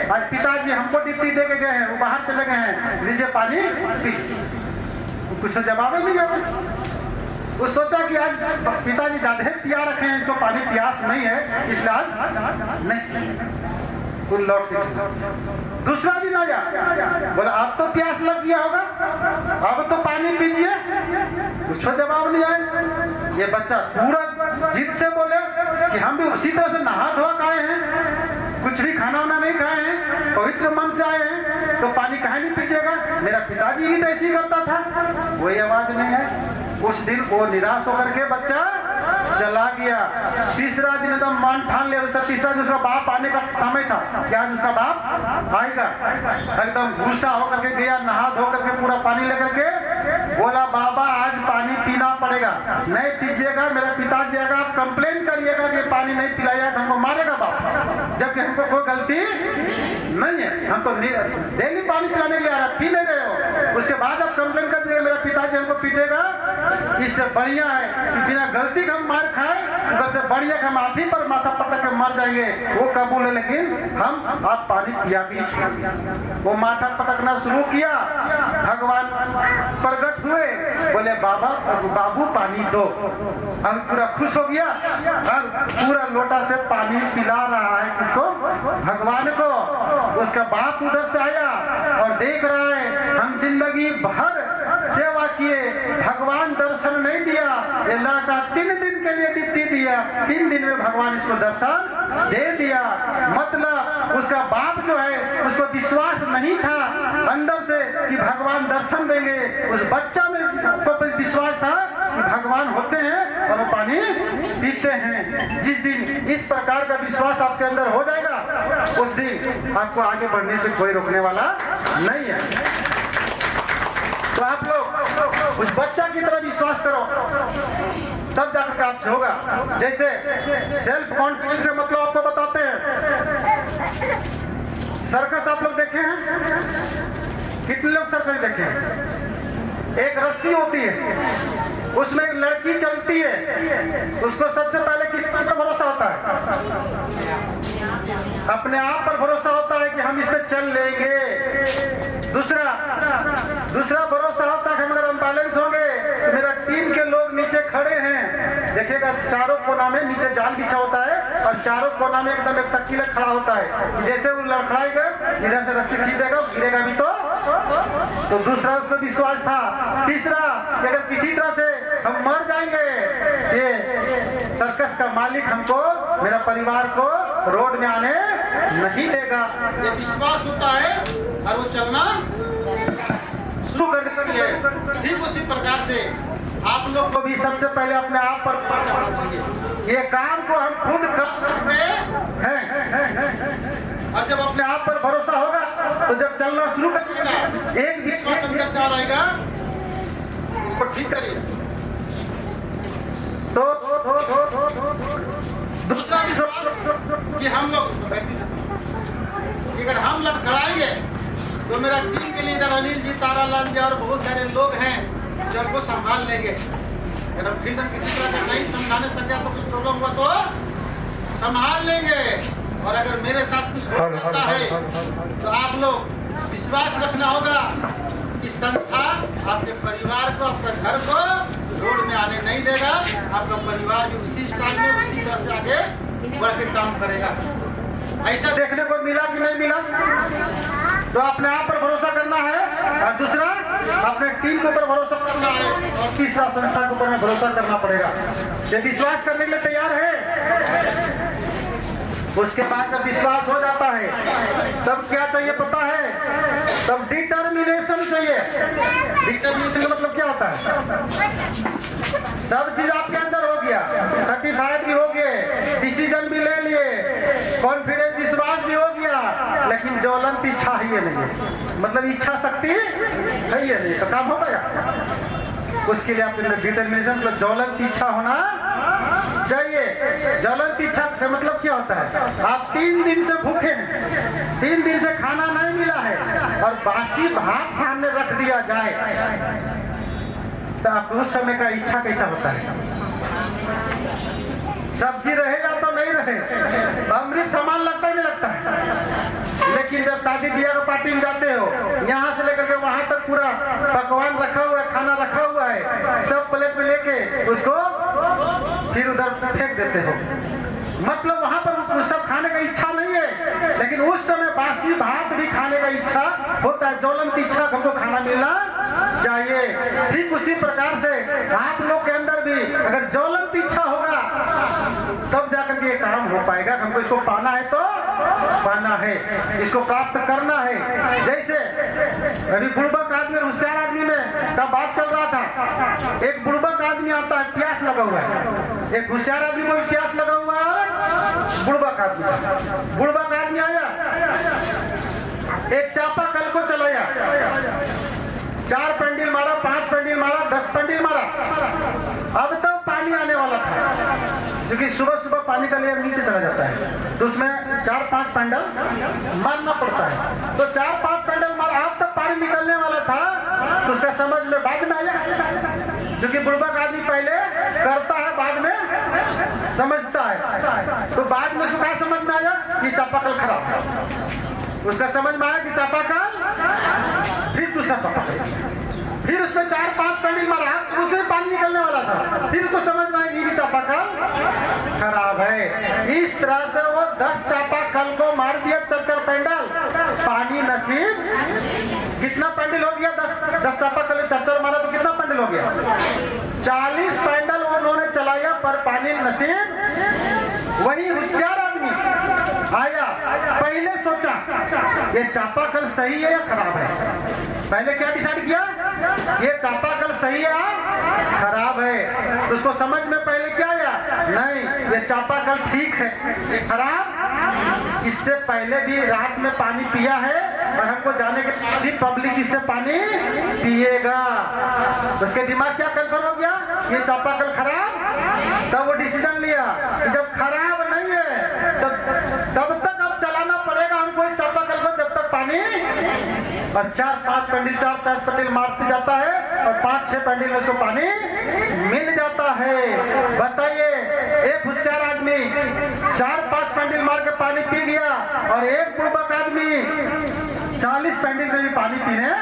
आज पिताजी हमको ड्यूटी दे के गए हैं, वो बाहर चले गए हैं, लीजिए पानी पी। कुछ जवाब ही नहीं है। वो सोचा कि आज पिताजी ज्यादा पिया रखे हैं, इसको पानी प्यास नहीं है, इसलिए आज नहीं। वो लौट के दूसरा दिन आया, बोला अब तो प्यास लग गया होगा, अब तो पानी पीजिए, कुछ जवाब नहीं आए। ये बच्चा पूरा जिद से बोले कि हम भी उसी तरह से नहा धोआ आए हैं, कुछ भी खाना वाना नहीं खाए हैं, पवित्र मन से आए हैं, तो पानी कहाँ नहीं पीजिएगा, मेरा पिताजी भी तो ऐसे ही करता था। वही आवाज नहीं है। उस दिन वो निराश होकर के बच्चा चला गया। तीसरा दिन एकदम मन ठान लिया, तीसरा दिन उसका बाप आने का समय था, क्या उसका बाप आएगा, एकदम गुस्सा होकर के गया, नहा धो करके पूरा पानी लेकर के बोला बाबा आज पानी पीना पड़ेगा, नहीं पीजिएगा मेरा पिताजी आएगा, आप कंप्लेन करिएगा कि पानी नहीं पिलाया तो हमको मारेगा बाप, जबकि हमको कोई गलती नहीं है, हम तो डेली पानी पिलाने के लिए आ रहा, पी नहीं रहे हो, उसके बाद आप कंप्लेन कर दिएगा मेरा पिताजी हमको पीटेगा। इससे बढ़िया है कि बिना गलती का हम मार खाए, उससे बढ़िया हम आप ही पर माथा पटक के मर जाएंगे, वो कबूल है, लेकिन हम आप पानी पिया भी। वो माथा पटकना शुरू किया, भगवान प्रकट हुए, बोले बाबा बाबू पानी दो। हम पूरा खुश हो गया और पूरा लोटा से पानी पिला रहा है किसको, भगवान को। उसका बाप उधर से आया और देख रहा है हम जिंदगी भर सेवा किए, भगवान दर्शन नहीं दिया, ये लड़का 3 दिन के लिए ड्यूटी दिया, 3 दिन में भगवान इसको दर्शन दे दिया। मतलब उसका बाप जो है उसको विश्वास नहीं था अंदर से कि भगवान दर्शन देंगे, उस बच्चा में को विश्वास था कि भगवान होते हैं और वो पानी पीते हैं। जिस दिन इस प्रकार का विश्वास आपके अंदर हो जाएगा, उस दिन आपको आगे बढ़ने से कोई रोकने वाला नहीं है। तो आप लोग उस बच्चा की तरह विश्वास करो, तब जाकर आपसे होगा। जैसे सेल्फ कॉन्फिडेंस से मतलब आपको बताते हैं, सर्कस आप लोग देखे हैं, कितने लोग सर्कस देखे हैं? एक रस्सी होती है, उसमें एक लड़की चलती है, उसको सबसे पहले किस पर भरोसा होता है? अपने आप पर भरोसा होता है कि हम इस पे चल लेंगे। दूसरा भरोसा होता है कि हम अगर अनबैलेंस होंगे तो मेरा टीम के लोग नीचे खड़े हैं, देखिएगा चारों कोना में नीचे जाल बिछा होता है और चारों कोना में एकदम एक तकिला खड़ा होता है, जैसे वो लड़खड़ाएगा इधर से रस्सी खींचेगा, गिरेगा भी तो दूसरा उसको विश्वास था। तीसरा कि अगर किसी तरह से हम मर जाएंगे, ये सर्कस का मालिक हमको मेरा परिवार को रोड में आने नहीं देगा, ये विश्वास होता है और वो चलना शुरू कर देती है। ठीक उसी प्रकार से आप लोग को भी सबसे पहले अपने आप पर भरोसा होना चाहिए, ये काम को हम खुद कर सकते हैं। और जब अपने आप पर भरोसा होगा तो जब चलना शुरू करिएगा, एक विश्वास अंदर से आ रहेगा, इसको ठीक करिए। तो दूसरा विश्वास कि हम लोग अगर हम लड़खड़ाएंगे तो मेरा टीम के लीडर अनिल जी, तारालाल जी और बहुत सारे लोग हैं जो हमको संभाल लेंगे। अगर हम फील्ड में किसी तरह का नहीं समझाने सके तो कुछ प्रॉब्लम हुआ तो संभाल लेंगे। और अगर मेरे साथ कुछ हो सकता है तो आप लोग विश्वास रखना होगा कि संस्था आपके परिवार को, आपके घर को रोड में आने नहीं देगा, आपका परिवार भी उसी स्टाइल में उसी तरह से आगे बढ़ के काम करेगा। ऐसा देखने को मिला कि नहीं मिला? तो अपने आप पर भरोसा करना है और दूसरा अपने टीम के ऊपर भरोसा करना है और तीसरा संस्था के ऊपर में भरोसा करना पड़ेगा। ये विश्वास करने के लिए तैयार है? उसके बाद जब विश्वास हो जाता है तब क्या चाहिए पता है? तब डिटर्मिनेशन चाहिए। डिटर्मिनेशन का मतलब क्या होता है? सब चीज आपके अंदर हो गया, सर्टिफाइड भी हो गए, डिसीजन भी ले लिए, कॉन्फिडेंस विश्वास भी हो गया, लेकिन ज्वलंत इच्छा ही नहीं है, मतलब इच्छा शक्ति है ही नहीं, तो काम हो पाएगा? उसके लिए आपके अंदर डिटर्मिनेशन मतलब ज्वलंत इच्छा होना चाहिए। ज्वलंत इच्छा का मतलब क्या होता है? आप 3 दिन से भूखे हैं, 3 दिन से खाना नहीं मिला है और बासी भात सामने रख दिया जाए तो आप उस समय का इच्छा कैसा होता है? सब्जी रहेगा तो नहीं रहे, अमृत समान लगता है, नहीं लगता है? लेकिन जब शादी ब्याह का पार्टी में जाते हो, यहाँ से लेकर के वहां तक पूरा पकवान रखा हुआ है, खाना रखा हुआ है, सब प्लेट में लेके उसको फिर उधर फेंक देते हो। मतलब वहां पर उस सब खाने का इच्छा नहीं है, लेकिन उस समय बासी भात भी खाने का इच्छा होता है। ज्वलंत इच्छा हमको खाना मिलना चाहिए। ठीक उसी प्रकार से आप लोग के अंदर भी अगर ज्वलंत इच्छा होगा तब जाकर के ये काम हो पाएगा। हमको इसको पाना है तो पाना है, इसको प्राप्त करना है। जैसे अभी बुड़बक आदमी और होशियार आदमी में का बात चल रहा था। एक बुड़बक आदमी आता है, प्यास लगा हुआ है, एक होशियार आदमी को प्यास लगा हुआ है, बुड़बक आदमी आया, एक चापा कल को चलाया, 4 पेंडिल मारा, 5 पेंडिल मारा, 10 पेंडिल मारा। अब तो पानी आने वाला था, क्योंकि सुबह सुबह पानी का लेयर नीचे चला जाता है तो उसमें 4-5 पेंडल मारना पड़ता है। तो 4-5 पेंडल मारा, अब तक पानी निकलने वाला था तो उसका समझ में बाद में आया, क्योंकि बुड़बक आदमी पहले करता है बाद में समझता है। तो बाद में उसको क्या समझ में आया कि चापाकल खराब है, उसका समझ में आया कि चापाकल, फिर दूसरा चापाकल, फिर उसमें 4-5 पेंडिल मारा, उसमें पानी निकलने वाला था, फिर उसको समझ में आया कि चापाकल खराब है। इस तरह से वो 10 चापाकल को मार दिया, 4 पेंडल, पानी नसीब। कितना पेंडल हो गया? 10 चापाकल 4 मारा तो कितना पेंडल हो गया? 40 पेंडल उन्होंने चलाया पर पानी नसीब। वही होशियार आदमी आया, पहले सोचा ये चापाकल सही है या खराब है। पहले क्या डिसाइड किया? ये चापाकल सही है या खराब है। तो उसको समझ में पहले क्या आया? नहीं, ये चापाकल ठीक है, ये खराब। इससे पहले भी रात में पानी पिया है और हमको जाने के बाद भी पब्लिक इससे पानी पिएगा। उसके दिमाग क्या कंफर्म हो गया? ये चापाकल खराब। तब वो डिसीजन लिया कि जब खराब नहीं है तब तक अब चलाना पड़ेगा हमको इस चापाकल को, जब तक पानी। और 4-5 पेंडिल, 4-5 पेंडिल मारते जाता है और 5-6 पेंडिल में उसको पानी मिल जाता है। बताइए, एक होशियार आदमी 4-5 पेंडिल मार के पानी पी गया और एक बुड़बक आदमी 40 पेंडिल में भी पानी पीने।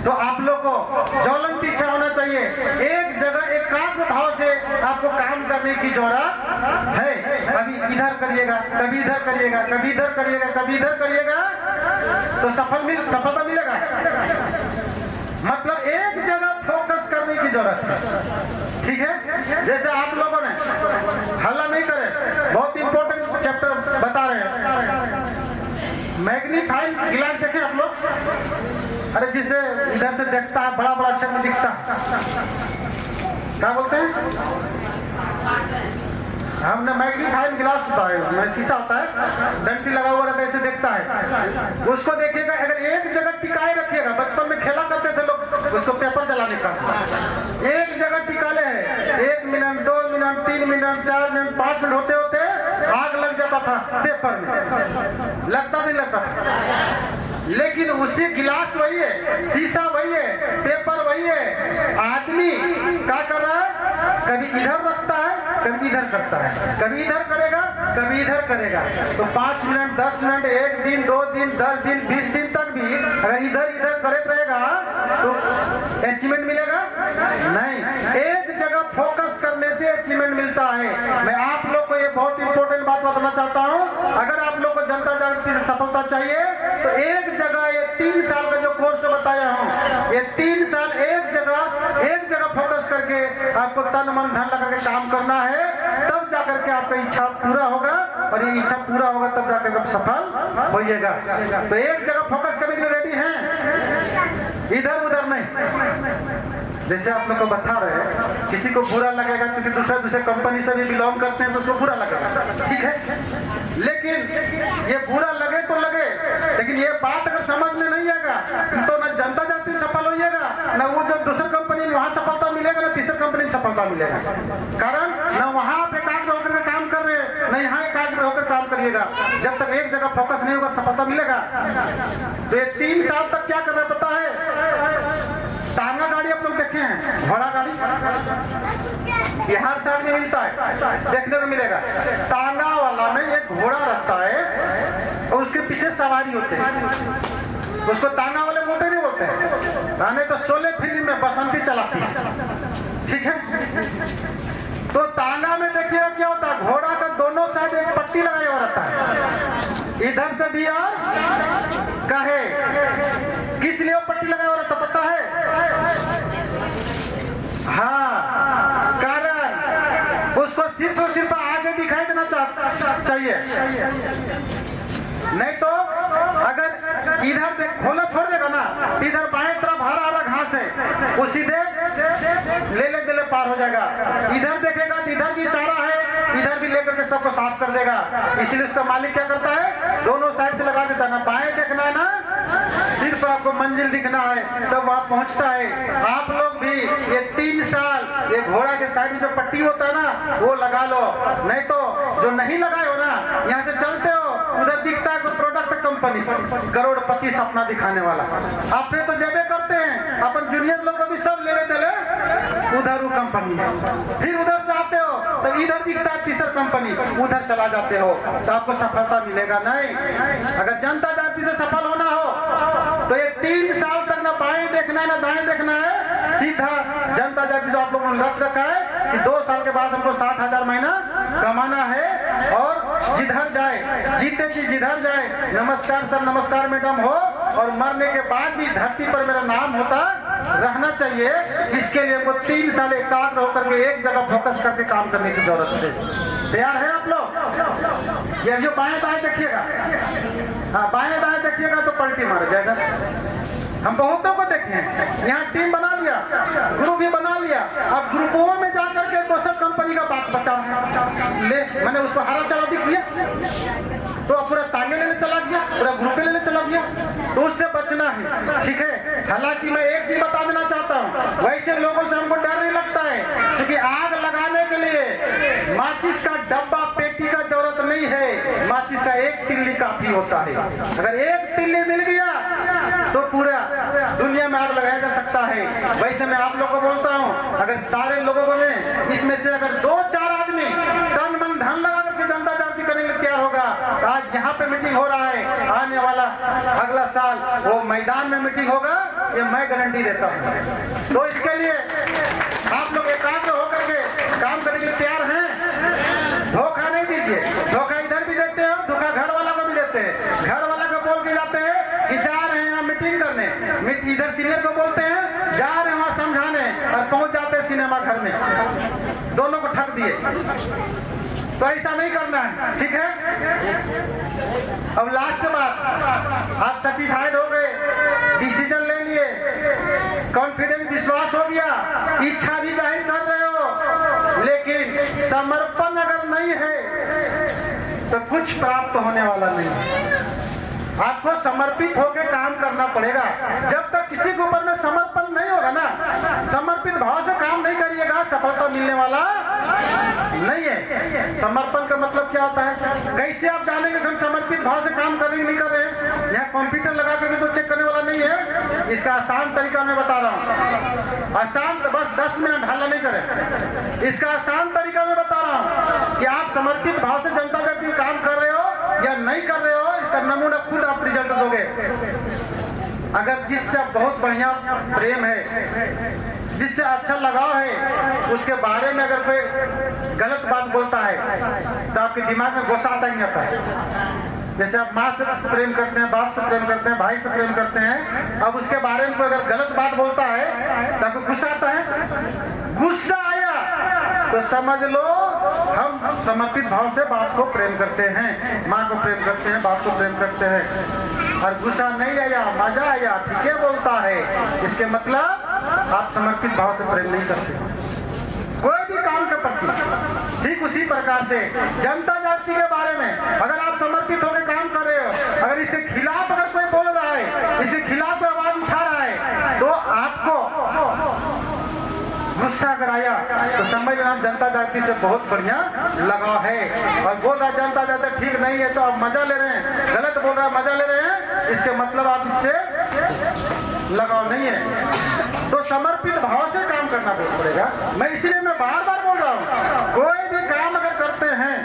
तो आप लोग को ज्वलंत इच्छा होना चाहिए। एक जगह एकाग्र भाव से आपको काम करने की जरूरत है। कभी इधर करिएगा, कभी इधर करिएगा, कभी इधर करिएगा, कभी इधर करिएगा तो सफलता मिलेगा। मतलब एक जगह फोकस करने की जरूरत है। ठीक है, जैसे आप लोगों ने हल्ला नहीं करे, बहुत इंपॉर्टेंट चैप्टर बता रहे हैं। मैग्नीफाइंग गिलास देखे आप लोग? अरे जिसे इधर से देखता है बड़ा बड़ा अक्षर में दिखता है, क्या बोलते हैं? हमने मैग्नीफाइंग गिलास होता है, शीशा होता है, डंडी लगा हुआ रहता है, ऐसे देखता है। उसको देखिएगा, अगर एक जगह टिकाए रखिएगा, बचपन में खेला करते थे लोग उसको पेपर जलाने का, एक जगह टिकाले है, 1 minute, 2 minute, 3 minute, 4 minute, 5 minute होते होते आग लग जाता था पेपर में। लगता नहीं लगता था, लेकिन उसी गिलास वही है, शीशा वही है, पेपर वही है। आदमी क्या कर रहा है? कभी इधर रखता है, कभी इधर करता है, कभी इधर करेगा, कभी इधर करेगा। तो 5 मिनट, 10 मिनट, 1 दिन, 2 दिन, 10 दिन, 20 दिन तक भी अगर इधर इधर करते रहेगा तो अचीवमेंट मिलेगा नहीं। एक जगह फोकस करने से अचीवमेंट मिलता है। मैं आप लोग को ये बहुत इंपॉर्टेंट बात बताना चाहता हूँ। अगर आप लोग को जनता जागृति से सफलता चाहिए तो एक जगह, ये 3 साल का जो कोर्स बताया हूँ, ये 3 साल एक जगह फोकस करके आपको तन मन धन लगा के काम करना है, तब जाकर के आपका इच्छा पूरा होगा। और ये इच्छा पूरा होगा तब जाकर आप सफल होइएगा। तो एक जगह फोकस करने के लिए रेडी हैं, इधर उधर नहीं। जैसे आप लोग को बता रहे हैं, किसी को बुरा लगेगा क्योंकि दूसरे कंपनी से भी बिलोंग करते हैं तो उसको बुरा लगेगा, ठीक है। लेकिन ये बुरा लगे तो लगे, लेकिन ये बात अगर समझ में नहीं आएगा तो ना जनता जाति सफल होइएगा, ना वो जो दूसरी कंपनी में वहां सफलता मिलेगा, ना तीसरी कंपनी में सफलता मिलेगा। कारण ना वहाँ आप एकाग्र होकर के काम कर रहे हैं, न यहाँ एकाग्र होकर काम करिएगा। जब तक एक जगह फोकस नहीं होगा सफलता मिलेगा। तो ये 3 साल तक क्या कर रहे पता है? टांगा गाड़ी आप लोग देखे हैं, घोड़ा गाड़ी बिहार साइड में मिलता है, देखने को मिलेगा। टांगा वाला में एक घोड़ा रहता है और उसके पीछे सवारी होते हैं, उसको टांगा वाले बोलते नहीं बोलते हैं, नहीं तो 16 फिल्म में बसंती चलाती है, ठीक है। तो टांगा में देखिएगा क्या होता है, घोड़ा का दोनों साइड एक पट्टी लगाई हुआ रहता है, इधर से भी और कहे किस लिए वो पट्टी लगाया हुआ रहता पता है? हाँ, कारण उसको सिर्फ और सिर्फ आगे दिखाई देना चाहिए। नहीं तो अगर इधर देख खोला छोड़ देगा ना, इधर बाएं तरफ हरा हरा घास है, वो सीधे ले पार हो जाएगा। इधर देखेगा तो इधर भी चारा है, इधर भी लेकर के सबको साफ कर देगा। इसलिए उसका मालिक क्या करता है, दोनों साइड से लगा देता है। ना बाएं देखना है ना सिर्फ आपको मंजिल दिखना है, तब वहां पहुंचता है। आप लोग भी ये 3 साल ये घोड़ा के साइड में जो पट्टी होता है ना वो लगा लो, नहीं तो जो नहीं लगाए हो ना, यहाँ से चलते हो उधर दिखता है कोई प्रोडक्ट कंपनी, करोड़पति सपना दिखाने वाला, आपने तो जेबे करते हैं, अपन जूनियर लोग को भी सब ले लेते उधर वो कंपनी है। फिर उधर से आते हो तो इधर दिखता है तीसरा कंपनी, उधर चला जाते हो तो आपको सफलता मिलेगा नहीं। अगर जनता जाति से सफल होना हो तो ये 3 साल तक ना बाएं देखना है ना दाएं देखना है, सीधा जनता जाति जो आप लोगों ने लक्ष्य रखा है कि 2 साल के बाद हमको 60,000 महीना कमाना है और जिधर जाए जीते जी जिधर जाए नमस्कार सर नमस्कार मैडम हो, और मरने के बाद भी धरती पर मेरा नाम होता रहना चाहिए। इसके लिए वो 3 साल एकाग्र होकर के एक जगह फोकस करके काम करने की जरूरत है। तैयार है आप लोग? ये जो बाएं दाएं देखिएगा, हाँ बाएं दाएं देखिएगा तो पलटी मार जाएगा। हम बहुतों को देखे हैं, यहाँ टीम बना लिया, ग्रुप भी बना लिया, अब ग्रुपों में जाकर के दूसर कंपनी का बात बता ले, मैंने उसको हरा चला दिया तो अब पूरा तांगे लेने चला गया, पूरा ग्रुपे लेने चला गया, तो उससे बचना है, ठीक है। हालांकि मैं एक चीज बता देना चाहता हूँ, वैसे लोगों से हमको डर नहीं लगता है, क्योंकि आग लगाने के लिए माचिस का डब्बा पेटी का जरूरत नहीं है, माचिस का एक तिल्ली काफी होता है। अगर एक तिल्ली मिल गया तो पूरा दुनिया में आग लगाया जा सकता है। वैसे मैं आप लोगों को बोलता हूँ, अगर सारे लोगों को में इसमें से अगर 2-4 आदमी तन मन धन लगा करके जनता जागृति करने के लिए तैयार होगा, आज यहाँ पे मीटिंग हो रहा है, आने वाला अगला साल वो मैदान में मीटिंग होगा, ये मैं गारंटी देता हूँ। तो इसके लिए आप लोग एकाग्र होकर के काम करने के लिए तैयार हैं? धोखा नहीं दीजिए, धोखा इधर भी देते हो, धोखा घर वाला को भी देते हैं। घर वाला को बोल के जाते हैं कि जा रहे हैं यहाँ मीटिंग करने, इधर सीनियर को बोलते हैं जा रहे हैं वहाँ समझाने, और पहुंच जाते हैं सिनेमा घर में, दोनों को ठग दिए। तो ऐसा नहीं करना है, ठीक है। अब लास्ट बात, आप सर्टिफाइड हो गए, डिसीजन ले लिए, कॉन्फिडेंस विश्वास हो गया, इच्छा भी जाहिर कर रहे हो, लेकिन समर्पण अगर नहीं है तो कुछ प्राप्त होने वाला नहीं। आपको समर्पित होकर काम करना पड़ेगा। जब तक किसी के ऊपर में समर्पण नहीं होगा ना, समर्पित भाव से काम नहीं करिएगा, सफलता मिलने वाला नहीं है। समर्पण का मतलब क्या होता है? कैसे आप जानेंगे हम समर्पित भाव से काम कर रहे नहीं कर रहे हैं? यहाँ कंप्यूटर लगा करके तो चेक करने वाला नहीं है। इसका आसान तरीका मैं बता रहा हूँ, आसान, बस 10 मिनट हल्ला नहीं करें। इसका आसान तरीका मैं बता रहा हूँ कि आप समर्पित भाव से जनता जागृति काम कर रहे हो या नहीं कर रहे हो, इसका नमूना खुद आप रिजल्ट दोगे। अगर जिससे बहुत बढ़िया प्रेम है, जिससे अच्छा लगाव है, उसके बारे में अगर कोई गलत बात बोलता है तो आपके दिमाग में गुस्सा आता ही नहीं आता। जैसे आप माँ से प्रेम करते हैं, बाप से प्रेम करते हैं, भाई से प्रेम करते हैं, अब उसके बारे में कोई अगर गलत बात बोलता है तो आपको गुस्सा आता है। गुस्सा आया तो समझ लो हम समर्पित भाव से बाप को प्रेम करते हैं, माँ को प्रेम करते हैं, बाप को प्रेम करते हैं। और गुस्सा नहीं आया, मजा आया, ठीक है बोलता है, इसके मतलब आप समर्पित भाव से प्रेम नहीं करते कोई भी काम के प्रति। ठीक उसी प्रकार से जनता जागृति के बारे में अगर आप समर्पित होकर काम कर रहे हो, अगर इसके खिलाफ अगर कोई बोल रहा है, इसके खिलाफ कोई आवाज उठा रहा है, तो आपको गुस्सा अगर आया तो समझ लेना जनता जाति से बहुत बढ़िया लगाव है। और बोल रहा जनता जाति ठीक नहीं है तो आप मजा ले रहे हैं, गलत बोल रहा है मजा ले रहे हैं, इसके मतलब आप इससे लगाव नहीं है। तो समर्पित भाव से काम करना पड़ेगा। मैं इसलिए मैं बार बार बोल रहा हूँ, कोई भी काम अगर करते हैं,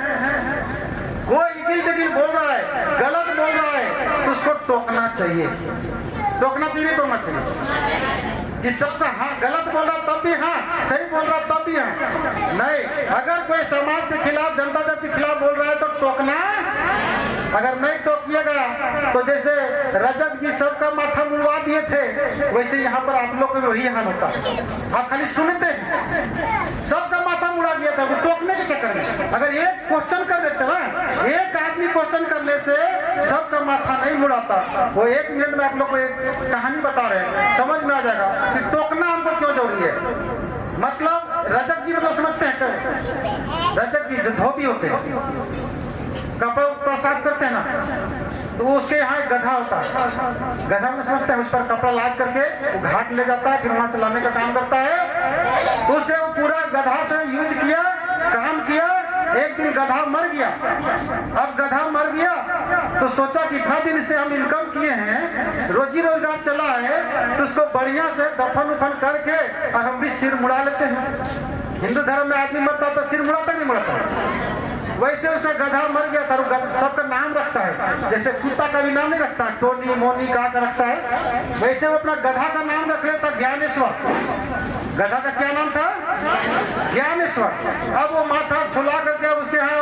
कोई इकिल टिकिल बोल रहा है, गलत बोल रहा है, तो उसको टोकना चाहिए। टोकना चाहिए, टोकना चाहिए कि सबका हाँ गलत बोल रहा तब भी हाँ, सही बोल रहा तब भी हाँ। नहीं, अगर कोई समाज के खिलाफ, जनता दल के खिलाफ बोल रहा है तो टोकना। अगर नहीं टोकिएगा तो जैसे रजक जी सबका माथा मुड़वा दिए थे, वैसे यहाँ पर आप लोग को भी वही हाल होता है। आप खाली सुनते हैं, सबका माथा मुड़ा दिया था वो टोकने के चक्कर में। अगर एक क्वेश्चन कर देते ना, एक आदमी क्वेश्चन करने से सबका माथा नहीं मुड़ाता। वो 1 मिनट में आप लोग को एक कहानी बता रहे हैं, समझ में आ जाएगा कि टोकना हमको क्यों जरूरी है। मतलब रजक जी मतलब समझते हैं क्या? रजक जी जो धोबी होते हैं, कपड़ा प्रसाद करते हैं ना, तो उसके यहाँ एक गधा होता है। गधा में समझते हैं, उस पर कपड़ा लाद करके वो घाट ले जाता है, फिर वहां से लाने का काम करता है। तो उसे वो पूरा गधा से यूज किया, काम किया। एक दिन गधा मर गया। अब गधा मर गया तो सोचा कि इतना दिन से हम इनकम किए हैं, रोजी रोजगार चला है, तो उसको बढ़िया से दफन उफन करके और हम भी सिर मुड़ा लेते हैं। हिंदू धर्म में आदमी मरता तो सिर मुड़ाता नहीं मुड़ाता। वैसे उसका गधा मर गया था, सबका नाम रखता है। जैसे कुत्ता का भी नाम नहीं रखता, टोनी मोनी का रखता है, वैसे वो अपना गधा का नाम रख लेता ज्ञानेश्वर। गधा का क्या नाम था? ज्ञानेश्वर। अब वो माथा झुला करके उसके यहाँ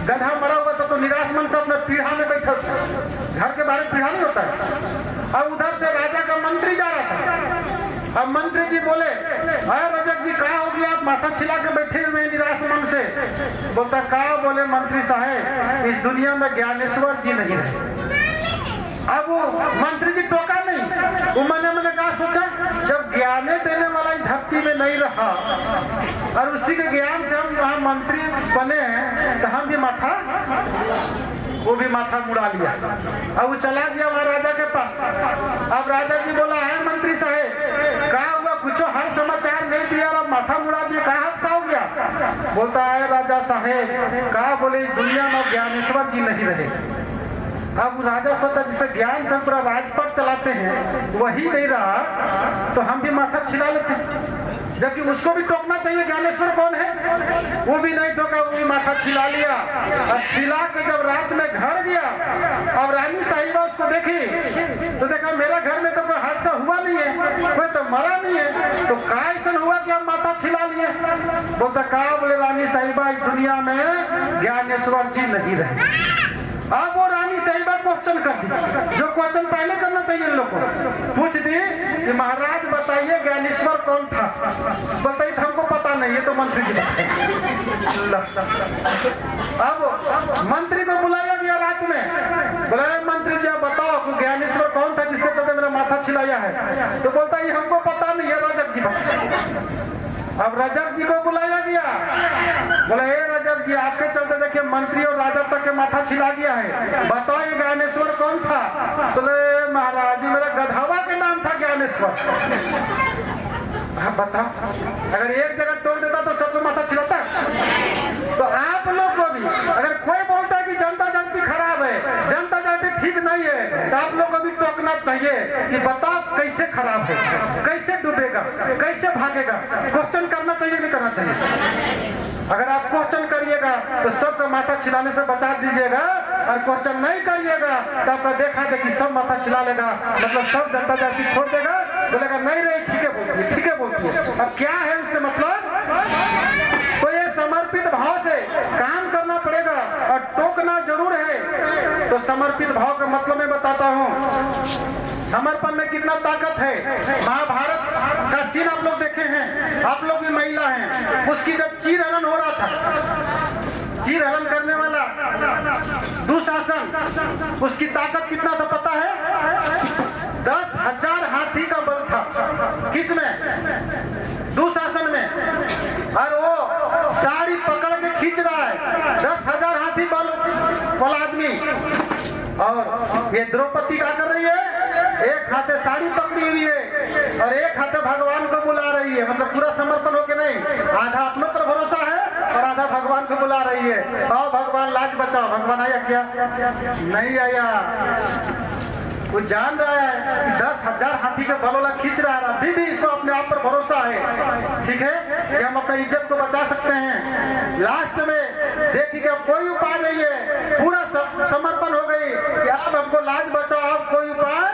गधा मरा हुआ था, तो निराश मन से अपने पीढ़ा में बैठा, घर के बाहर पीढ़ा नहीं होता है। अब उधर से राजा का मंत्री जा रहा था। अब मंत्री जी बोले, अरे रजक जी कहाँ हो गया, आप माथा छिला के बैठे हुए हैं निराश मन से। बोलता कहा? बोले मंत्री साहब, इस दुनिया में ज्ञानेश्वर जी नहीं रहे। अब वो मंत्री जी टोका नहीं, वो मैंने कहा सोचा, जब ज्ञाने देने वाला इस धरती में नहीं रहा और उसी के ज्ञान से हम वहाँ मंत्री बने हैं, तो हम भी माथा मुड़ा लिया। अब वो चला गया वहाँ राजा के पास। अब राजा जी बोला, है मंत्री साहब कहा हुआ, कुछ हाल समाचार नहीं दिया और माथा मुड़ा दिया, कहा हादसा हो गया? बोलता है राजा साहेब कहा, बोले दुनिया में ज्ञानेश्वर जी नहीं रहे। अब राजा सोचा जिसे ज्ञान से पूरा राजपट चलाते हैं वही नहीं रहा, तो हम भी माथा छिला लेते, जबकि उसको भी टोकना चाहिए। ज्ञानेश्वर कौन है? वो भी नहीं टोका, वो भी माथा छिला लिया। और छिला के जब रात में घर गया, अब रानी साहिबा उसको देखी तो देखा मेरा घर में तो कोई हादसा हुआ नहीं है, कोई तो मरा नहीं है, तो का ऐसा हुआ कि आप माथा छिला लिए? बोलता कहा? बोले रानी साहिबा इस दुनिया में ज्ञानेश्वर जी नहीं रहे। अब वो रानी साहिबा क्वेश्चन कर दी, जो क्वेश्चन पहले करना चाहिए लोग को। पूछ दी कि महाराज बताइए ज्ञानेश्वर कौन था? बताइए हमको पता नहीं है, तो मंत्री जी अब मंत्री को बुलाया गया रात में। बोला मंत्री जी आप बताओ कि ज्ञानेश्वर कौन था जिसके चलते मेरा माथा छिलाया है? तो बोलता ये हमको पता नहीं है, रजक जी। अब रजक जी को बुलाया गया। बोला हे रजक जी आपके चलते देखिए मंत्री और राजा तक के माथा छिला गया है, बताओ ये ज्ञानेश्वर कौन था? बोले महाराज मेरा गधावा के नाम था ज्ञानेश्वर। बताओ, अगर एक जगह टोक देता तो सबको माथा छिलाता। तो आप लोग को भी अगर कोई बोलता है कि जनता जाति खराब है, जनता जाति ठीक नहीं है, तो आप लोग को भी टोकना चाहिए कि बताओ कैसे खराब है, कैसे डूबेगा, कैसे भागेगा। क्वेश्चन करना चाहिए नहीं करना चाहिए? अगर आप क्वेश्चन करिएगा तो सबका माथा छिलाने से बचा दीजिएगा, और क्वेश्चन नहीं करिएगा तो आपका देखा देखी सब माथा छिला लेगा, मतलब सब जनता जाति छोड़ देगा, बोलेगा नहीं रही ठीक है बोलती है, ठीक है बोलती है। अब क्या है उससे मतलब? तो ये समर्पित भाव से काम करना पड़ेगा और टोकना जरूर है। तो समर्पित भाव का मतलब मैं बताता हूँ। समर्पण में कितना ताकत है। महाभारत का सीन आप लोग देखे हैं, आप लोग भी महिला हैं। उसकी जब चीर हरण हो रहा था, चीर हरण करने वाला दुशासन, उसकी ताकत कितना था पता है? 10,000 हाथी का बल था। किसमें? दुशासन में। और वो साड़ी पकड़ के खींच रहा है, 10,000 हाथी बल वाला आदमी। और ये द्रौपदी क्या कर रही है? एक हाथे साड़ी पकड़ी हुई है और एक हाथे भगवान को बुला रही है, मतलब पूरा समर्पण होके नहीं, आधा अपनों पर भरोसा है और आधा भगवान को बुला रही है। आओ भगवान लाज बचाओ। भगवान आया क्या? नहीं आया। वो जान रहा है कि 10,000 हाथी के बल वाला खींच रहा है, अभी भी इसको अपने आप पर भरोसा है, ठीक है, कि हम अपनी इज्जत को बचा सकते हैं। लास्ट में देखिए कि अब कोई उपाय नहीं है, पूरा समर्पण हो गई कि अब हमको लाज बचाओ, अब कोई उपाय।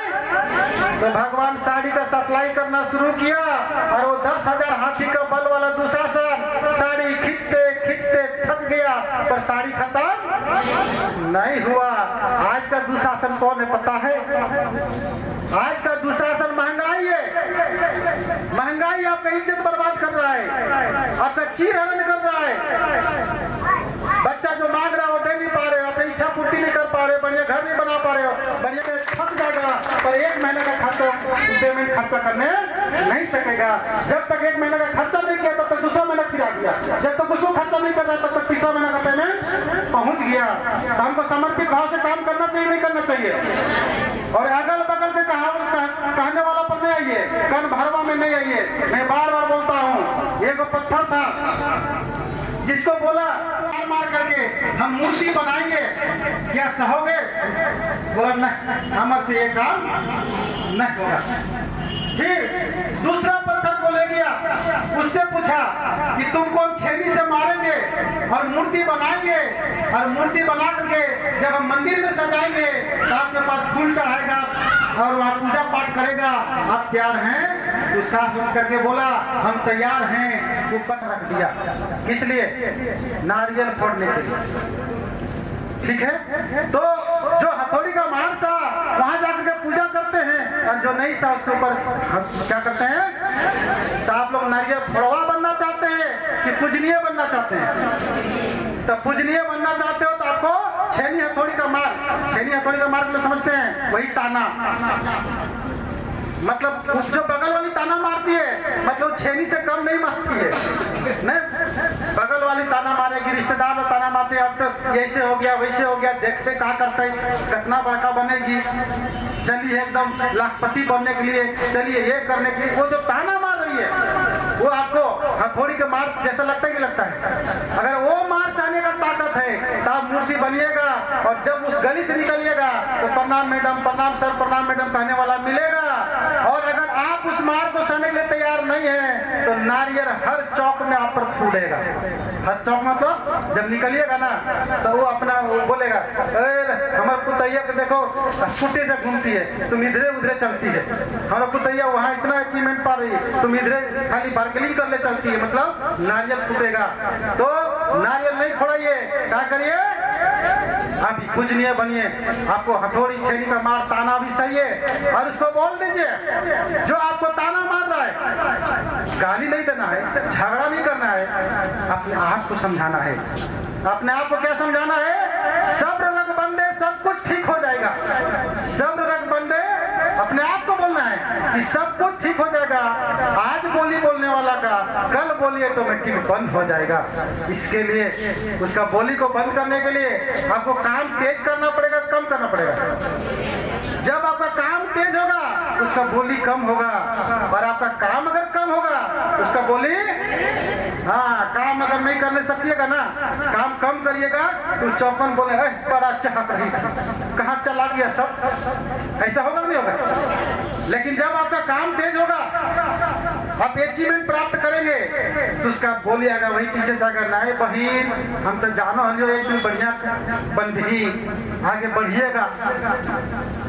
तो भगवान साड़ी का सप्लाई करना शुरू किया और वो 10,000 हाथी का बल वाला दुशासन साड़ी खींचते खींचते थक गया, पर साड़ी खत्म नहीं हुआ। आज का दुशासन कौन है पता है? आज का दुशासन महंगाई है। महंगाई आपका इज्जत बर्बाद कर रहा है, आपका चीर हरण कर रहा है। बच्चा जो मांग रहा हो दे नहीं पा रहे हो, अपनी इच्छा पूर्ति नहीं कर पा रहे हो, बढ़िया घर नहीं बना पा रहे हो, बढ़िया थक जाएगा, पर 1 महीने का खर्चा पेमेंट खर्चा करने नहीं सकेगा। जब तक 1 महीने का खर्चा नहीं किया तब तक दूसरा महीना फिरा दिया, जब तक उसको खर्चा नहीं कर रहा तब तक तीसरा महीने का पेमेंट पहुंच गया। तो हमको समर्पित भाव से काम करना चाहिए, नहीं करना चाहिए। और अगल बगल के कहने वाला पर नहीं आइए, कन भरवा में नहीं आइए। मैं बार बार बोलता हूँ, एक पत्थर था जिसको बोला मार मार करके हम मूर्ति बनाएंगे, क्या सहोगे? बोला नहीं, हमसे ये काम नहीं होगा। फिर दूसरा पत्थर को ले गया, उससे पूछा कि तुमको हम छेनी से मारेंगे और मूर्ति बनाएंगे, और मूर्ति बना करके जब हम मंदिर में सजाएंगे तो आपके पास फूल चढ़ाएगा और वहाँ पूजा पाठ करेगा, आप तैयार हैं? तो साहस करके बोला हम तैयार हैं। ऊपर रख दिया, इसलिए नारियल फोड़ने के लिए, ठीक है। तो जो हथौड़ी का मार था वहां जाकर के पूजा करते हैं, और जो नहीं था उसके ऊपर क्या करते हैं? तो आप लोग नारियल फोड़वा बनना चाहते हैं कि पूजनीय बनना चाहते हैं? तो पूजनीय बनना चाहते हो तो आपको छेनी हथौड़ी का मार, छेनी हथौड़ी का मार में समझते हैं वही ताना, मतलब जो बगल वाली ताना मारती है, मतलब छेनी से कम नहीं मारती है। नहीं, बगल वाली ताना मारेगी, रिश्तेदार में ताना मारते हैं, अब तो ऐसे हो गया वैसे हो गया, देखते कहाँ करते हैं, कितना बड़का बनेगी, चलिए एकदम लाखपति बनने के लिए, चलिए ये करने के लिए। वो जो ताना मार रही है वो आपको हथौड़ी के मार जैसा लगता है कि लगता है? अगर वो मार सहने का ताकत है तो आप मूर्ति बनिएगा, और जब उस गली से निकलिएगा तो प्रणाम मैडम, प्रणाम सर, प्रणाम मैडम कहने वाला मिलेगा। और अगर आप उस मार को सहने के लिए तैयार नहीं है तो नारियल हर चौक में आप पर फूटेगा। हर चौक में तो जब निकलिएगा ना तो वो अपना बोलेगा, अरे हमारे पुतैया को देखो स्कूटी से घूमती है, तुम इधरे उधरे चलती है, हमारा पुतैया वहाँ इतना अचीवमेंट पा रही है, तुम इधरे खाली बार्गेनिंग करने चलती है, मतलब नारियल फूटेगा। तो नारियल नहीं फोड़िए, क्या करिए? आप पूजनीय बनिए। आपको हथौड़ी छेनी का मार ताना भी सही है, और उसको बोल दीजिए जो आपको ताना मार रहा है, गाली नहीं देना है, झगड़ा नहीं करना है, अपने आप को समझाना है। अपने आप को क्या समझाना है? सब्र रख बंदे, सब कुछ ठीक हो जाएगा। सब्र रख बंदे, अपने आप को बोलना है कि सब कुछ ठीक हो जाएगा। आज बोली बोलने वाला का कल बोली ऑटोमेटिक बंद हो जाएगा। इसके लिए उसका बोली को बंद करने के लिए आपको काम तेज करना पड़ेगा, कम करना पड़ेगा। जब आपका काम तेज होगा उसका बोली कम होगा, और आपका काम अगर कम होगा उसका बोली, हाँ, काम अगर नहीं करने सकिएगा ना, काम कम करिएगा तो चौपन बोले बड़ा चाहत रही थी, कहाँ चला गया सब, ऐसा होगा नहीं होगा। लेकिन जब आपका काम तेज होगा, आप अचीवमेंट प्राप्त करेंगे तो उसका बोली आएगा वही पीछे से, अगर नहीं बहन हम तो जानो हलियो एक दिन बढ़िया बन भी आगे बढ़िएगा,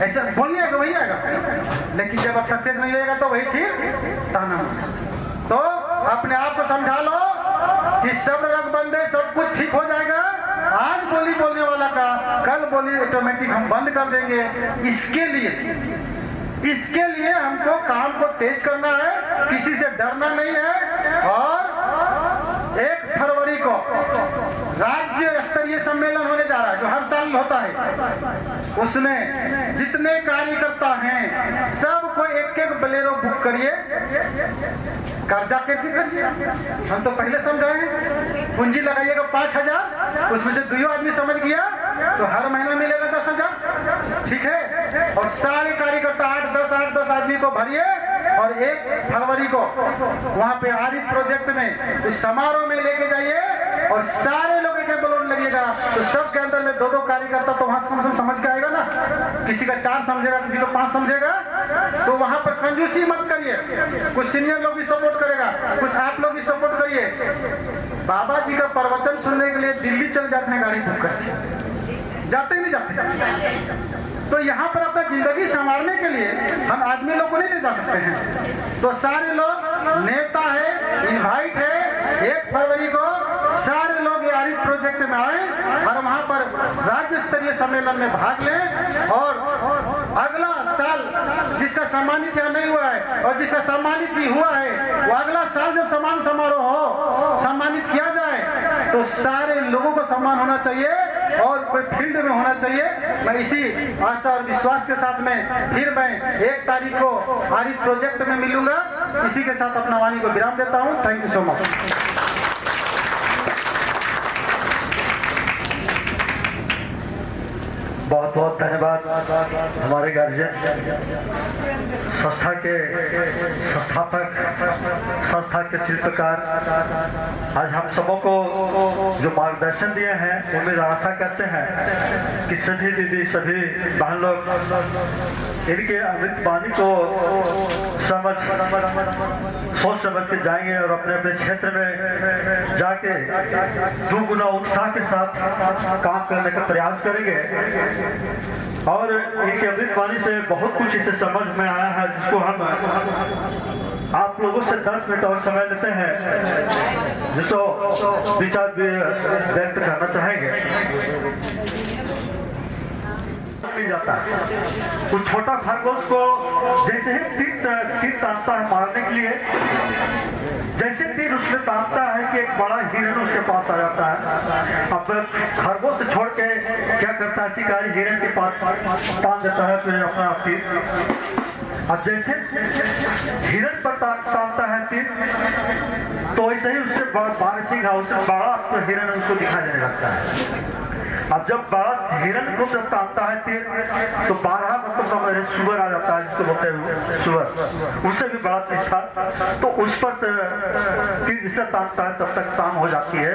ऐसा बोलिएगा वही आएगा। लेकिन जब आप सक्सेस नहीं होएगा तो वही ठीक ताना। तो अपने आप को समझा लो कि सब्र रख बंदे, सब कुछ ठीक हो जाएगा। आज बोली बोलने वाला का कल बोली ऑटोमेटिक हम बंद कर देंगे। इसके लिए हमको काम को तेज करना है, किसी से डरना नहीं है। और 1 फरवरी को राज्य स्तरीय सम्मेलन होने जा रहा है जो हर साल होता है। उसमें जितने कार्यकर्ता हैं सबको 1-1 बोलेरो बुक करिए, कर्जा के भी करिए। हम तो पहले समझाएं, पूंजी लगाइएगा 5000, उसमें से 2 आदमी समझ गया तो हर महीना मिलेगा 10,000, ठीक है। और सारे कार्यकर्ता 8-10 आदमी को भरिए और 1 फरवरी को वहां पे आरिफ प्रोजेक्ट में इस समारोह में लेके जाइए और सारे लोग एक बलून लगिएगा तो सबके अंदर में 2-2 कार्यकर्ता तो वहां से समझ के आएगा ना। किसी का 4 समझेगा, किसी को 5 समझेगा। तो वहां पर कंजूसी मत करिए। कुछ सीनियर लोग भी सपोर्ट करेगा, कुछ आप लोग भी सपोर्ट करिए। बाबा जी का प्रवचन सुनने के लिए दिल्ली चल जाते हैं गाड़ी बुक करके, जाते ही नहीं जाते। तो यहाँ पर अपना जिंदगी संवारने के लिए हम आदमी लोग को नहीं ले जा सकते हैं। तो सारे लोग, नेता है, इनवाइट है, 1 फरवरी को सारे लोग ये आरिफ प्रोजेक्ट में आए और वहाँ पर राज्य स्तरीय सम्मेलन में भाग लें। और अगला साल जिसका सम्मानित यहाँ नहीं हुआ है और जिसका सम्मानित भी हुआ है, वो अगला साल जब सम्मान समारोह हो, सम्मानित किया जाए तो सारे लोगों को सम्मान होना चाहिए और कोई फील्ड में होना चाहिए। मैं इसी आशा और विश्वास के साथ में फिर मैं 1 तारीख को आरिफ प्रोजेक्ट में मिलूंगा। इसी के साथ अपना वाणी को विराम देता हूँ। Thank you so much. बहुत बहुत धन्यवाद हमारे गार्जियन, संस्था के संस्थापक, संस्था के शिल्पकार, आज हम सबों को जो मार्गदर्शन दिए हैं, उम्मीद आशा करते हैं कि सभी दीदी, सभी बहन लोग इनके अमृत वाणी को सोच समझ के जाएंगे और अपने अपने क्षेत्र में जाके 2 गुना उत्साह के साथ काम करने का प्रयास करेंगे। और इनके अमृत वाणी से बहुत कुछ इसे समझ में आया है, जिसको हम आप लोगों से 10 मिनट और समय लेते हैं, जिसको विचार भी व्यक्त करना चाहेंगे। जाता है उस छोटा खरगोश को जैसे ही तीर तानता है मारने के लिए, जैसे तीर उसमें तानता है कि एक बड़ा हिरण उसके पास आ जाता है। अब खरगोश से छोड़ के क्या करता है, शिकारी हिरण के पास तान देता है फिर अपना तीर। अब जैसे हिरण पर तानता है तीर, तो ऐसे ही उससे बारिश उससे बड़ा तो हिरण उसको दिखाई देने लगता है। अब जब बड़ा हिरण को जब तानता है तीर, तो 12 मतलब सुअर आ जाता है, जिसको बोलते हैं सुअर, उससे भी बड़ा चीज था। तो उस पर तीर जिसे तानता है तब तक शाम हो जाती है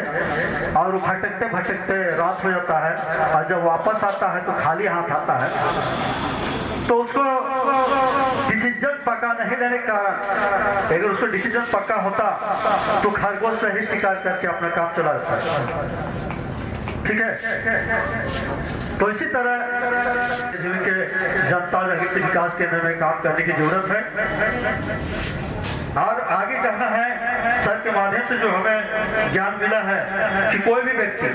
और वो भटकते भटकते रात हो जाता है। और जब वापस आता है तो खाली हाथ आता है। तो उसको डिसीजन पक्का नहीं लेने के कारण, अगर उसको डिसीजन पक्का होता तो खरगोश से ही शिकार करके अपना काम चला जाता है। ठीक है। तो इसी तरह जिनके जनता हित विकास केंद्र में काम करने की जरूरत है और आगे करना है। सर के माध्यम से जो हमें ज्ञान मिला है कि कोई भी व्यक्ति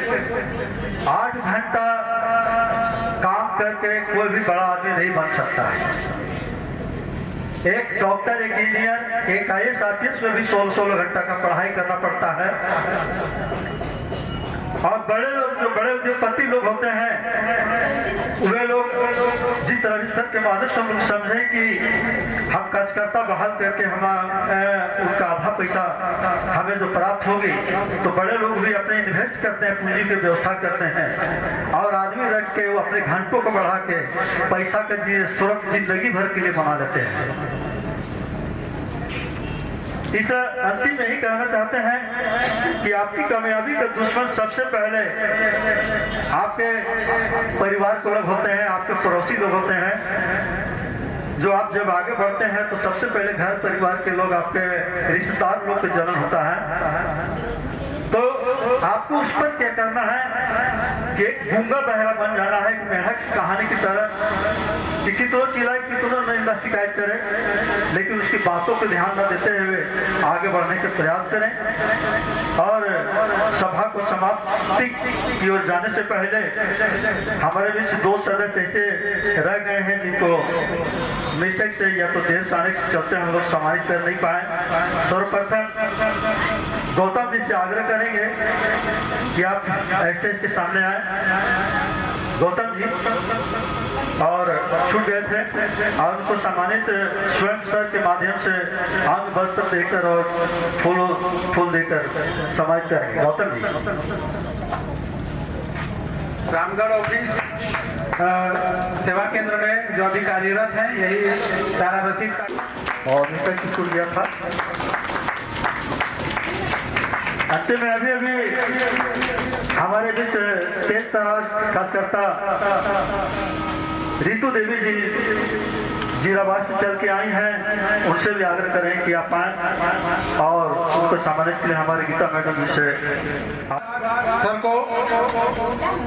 8 घंटा काम करके कोई भी बड़ा आदमी नहीं बन सकता है। एक डॉक्टर, एक इंजीनियर, एक IAS RPS में भी 16 घंटा का पढ़ाई करना पड़ता है। और बड़े उद्योगपति लोग होते हैं, वे लोग जिस तरह सर के माध्यम से हम लोग समझें कि हम कार्यकर्ता बहाल करके हम उनका आधा पैसा हमें जो प्राप्त होगी, तो बड़े लोग भी अपने इन्वेस्ट करते हैं, पूंजी की व्यवस्था करते हैं और आदमी रख के वो अपने घंटों को बढ़ा के पैसा का सुरक्षित जिंदगी भर के लिए बना लेते हैं। इस अंतिम में ही कहना चाहते हैं कि आपकी कामयाबी का दुश्मन सबसे पहले आपके परिवार के लोग होते हैं, आपके पड़ोसी लोग होते हैं। जो आप जब आगे बढ़ते हैं तो सबसे पहले घर परिवार के लोग, आपके रिश्तेदार लोग का जन्म होता है। तो आपको उस पर क्या करना है कि एक गूंगा बहरा बन जाना है, मेढक की कहानी की तरह कि कितनों चिल्लाए, कितनों निंदा शिकायत करें, लेकिन उसकी बातों को ध्यान न देते हुए आगे बढ़ने के प्रयास करें। और सभा को समाप्ति की ओर जाने से पहले हमारे बीच 2 सदस्य ऐसे रह गए हैं जिनको मिस्टेक से या तो देश आने के चलते हम लोग सम्मानित कर नहीं पाए। सर्वप्रथम गौतम जी से आग्रह करेंगे कि आप स्टेज के सामने आए। गौतम जी और छूट गए थे और उनको सम्मानित स्वयं सर के माध्यम से अंग वस्त्र देकर और फूल देकर सम्मानित करेंगे। गौतम जी। रामगढ़ ऑफिस सेवा केंद्र में जो अभी कार्यरत है, यही सारा रसीद का और निकल स्कूल गया था। अंत में अभी हमारे बीच स्टेट कार्यकर्ता रितु देवी जी जीराबाद से चल के आई हैं, उनसे भी आग्रह करें कि आप आएं और उनको संभालने के लिए हमारे गीता मैडम जी से सर को,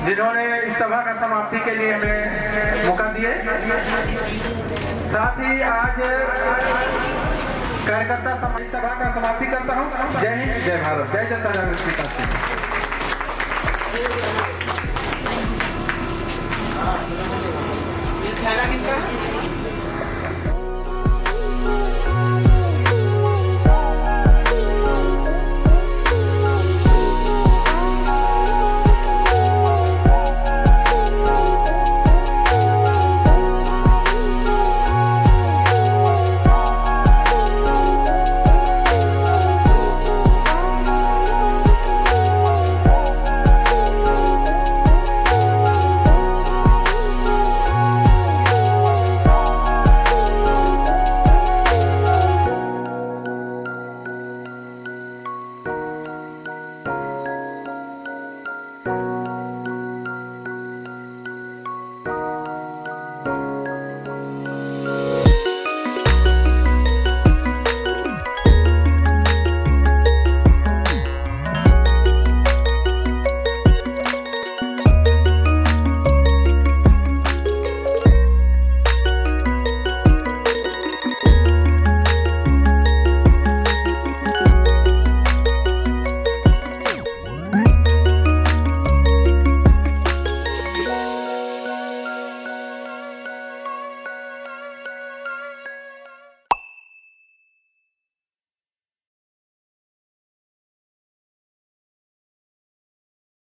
जिन्होंने इस सभा का समाप्ति के लिए हमें मौका दिए। साथ ही आज कार्यकर्ता सभा का समाप्ति करता हूँ। जय हिंद, जय भारत, जय जनता जागृति पार्टी। ये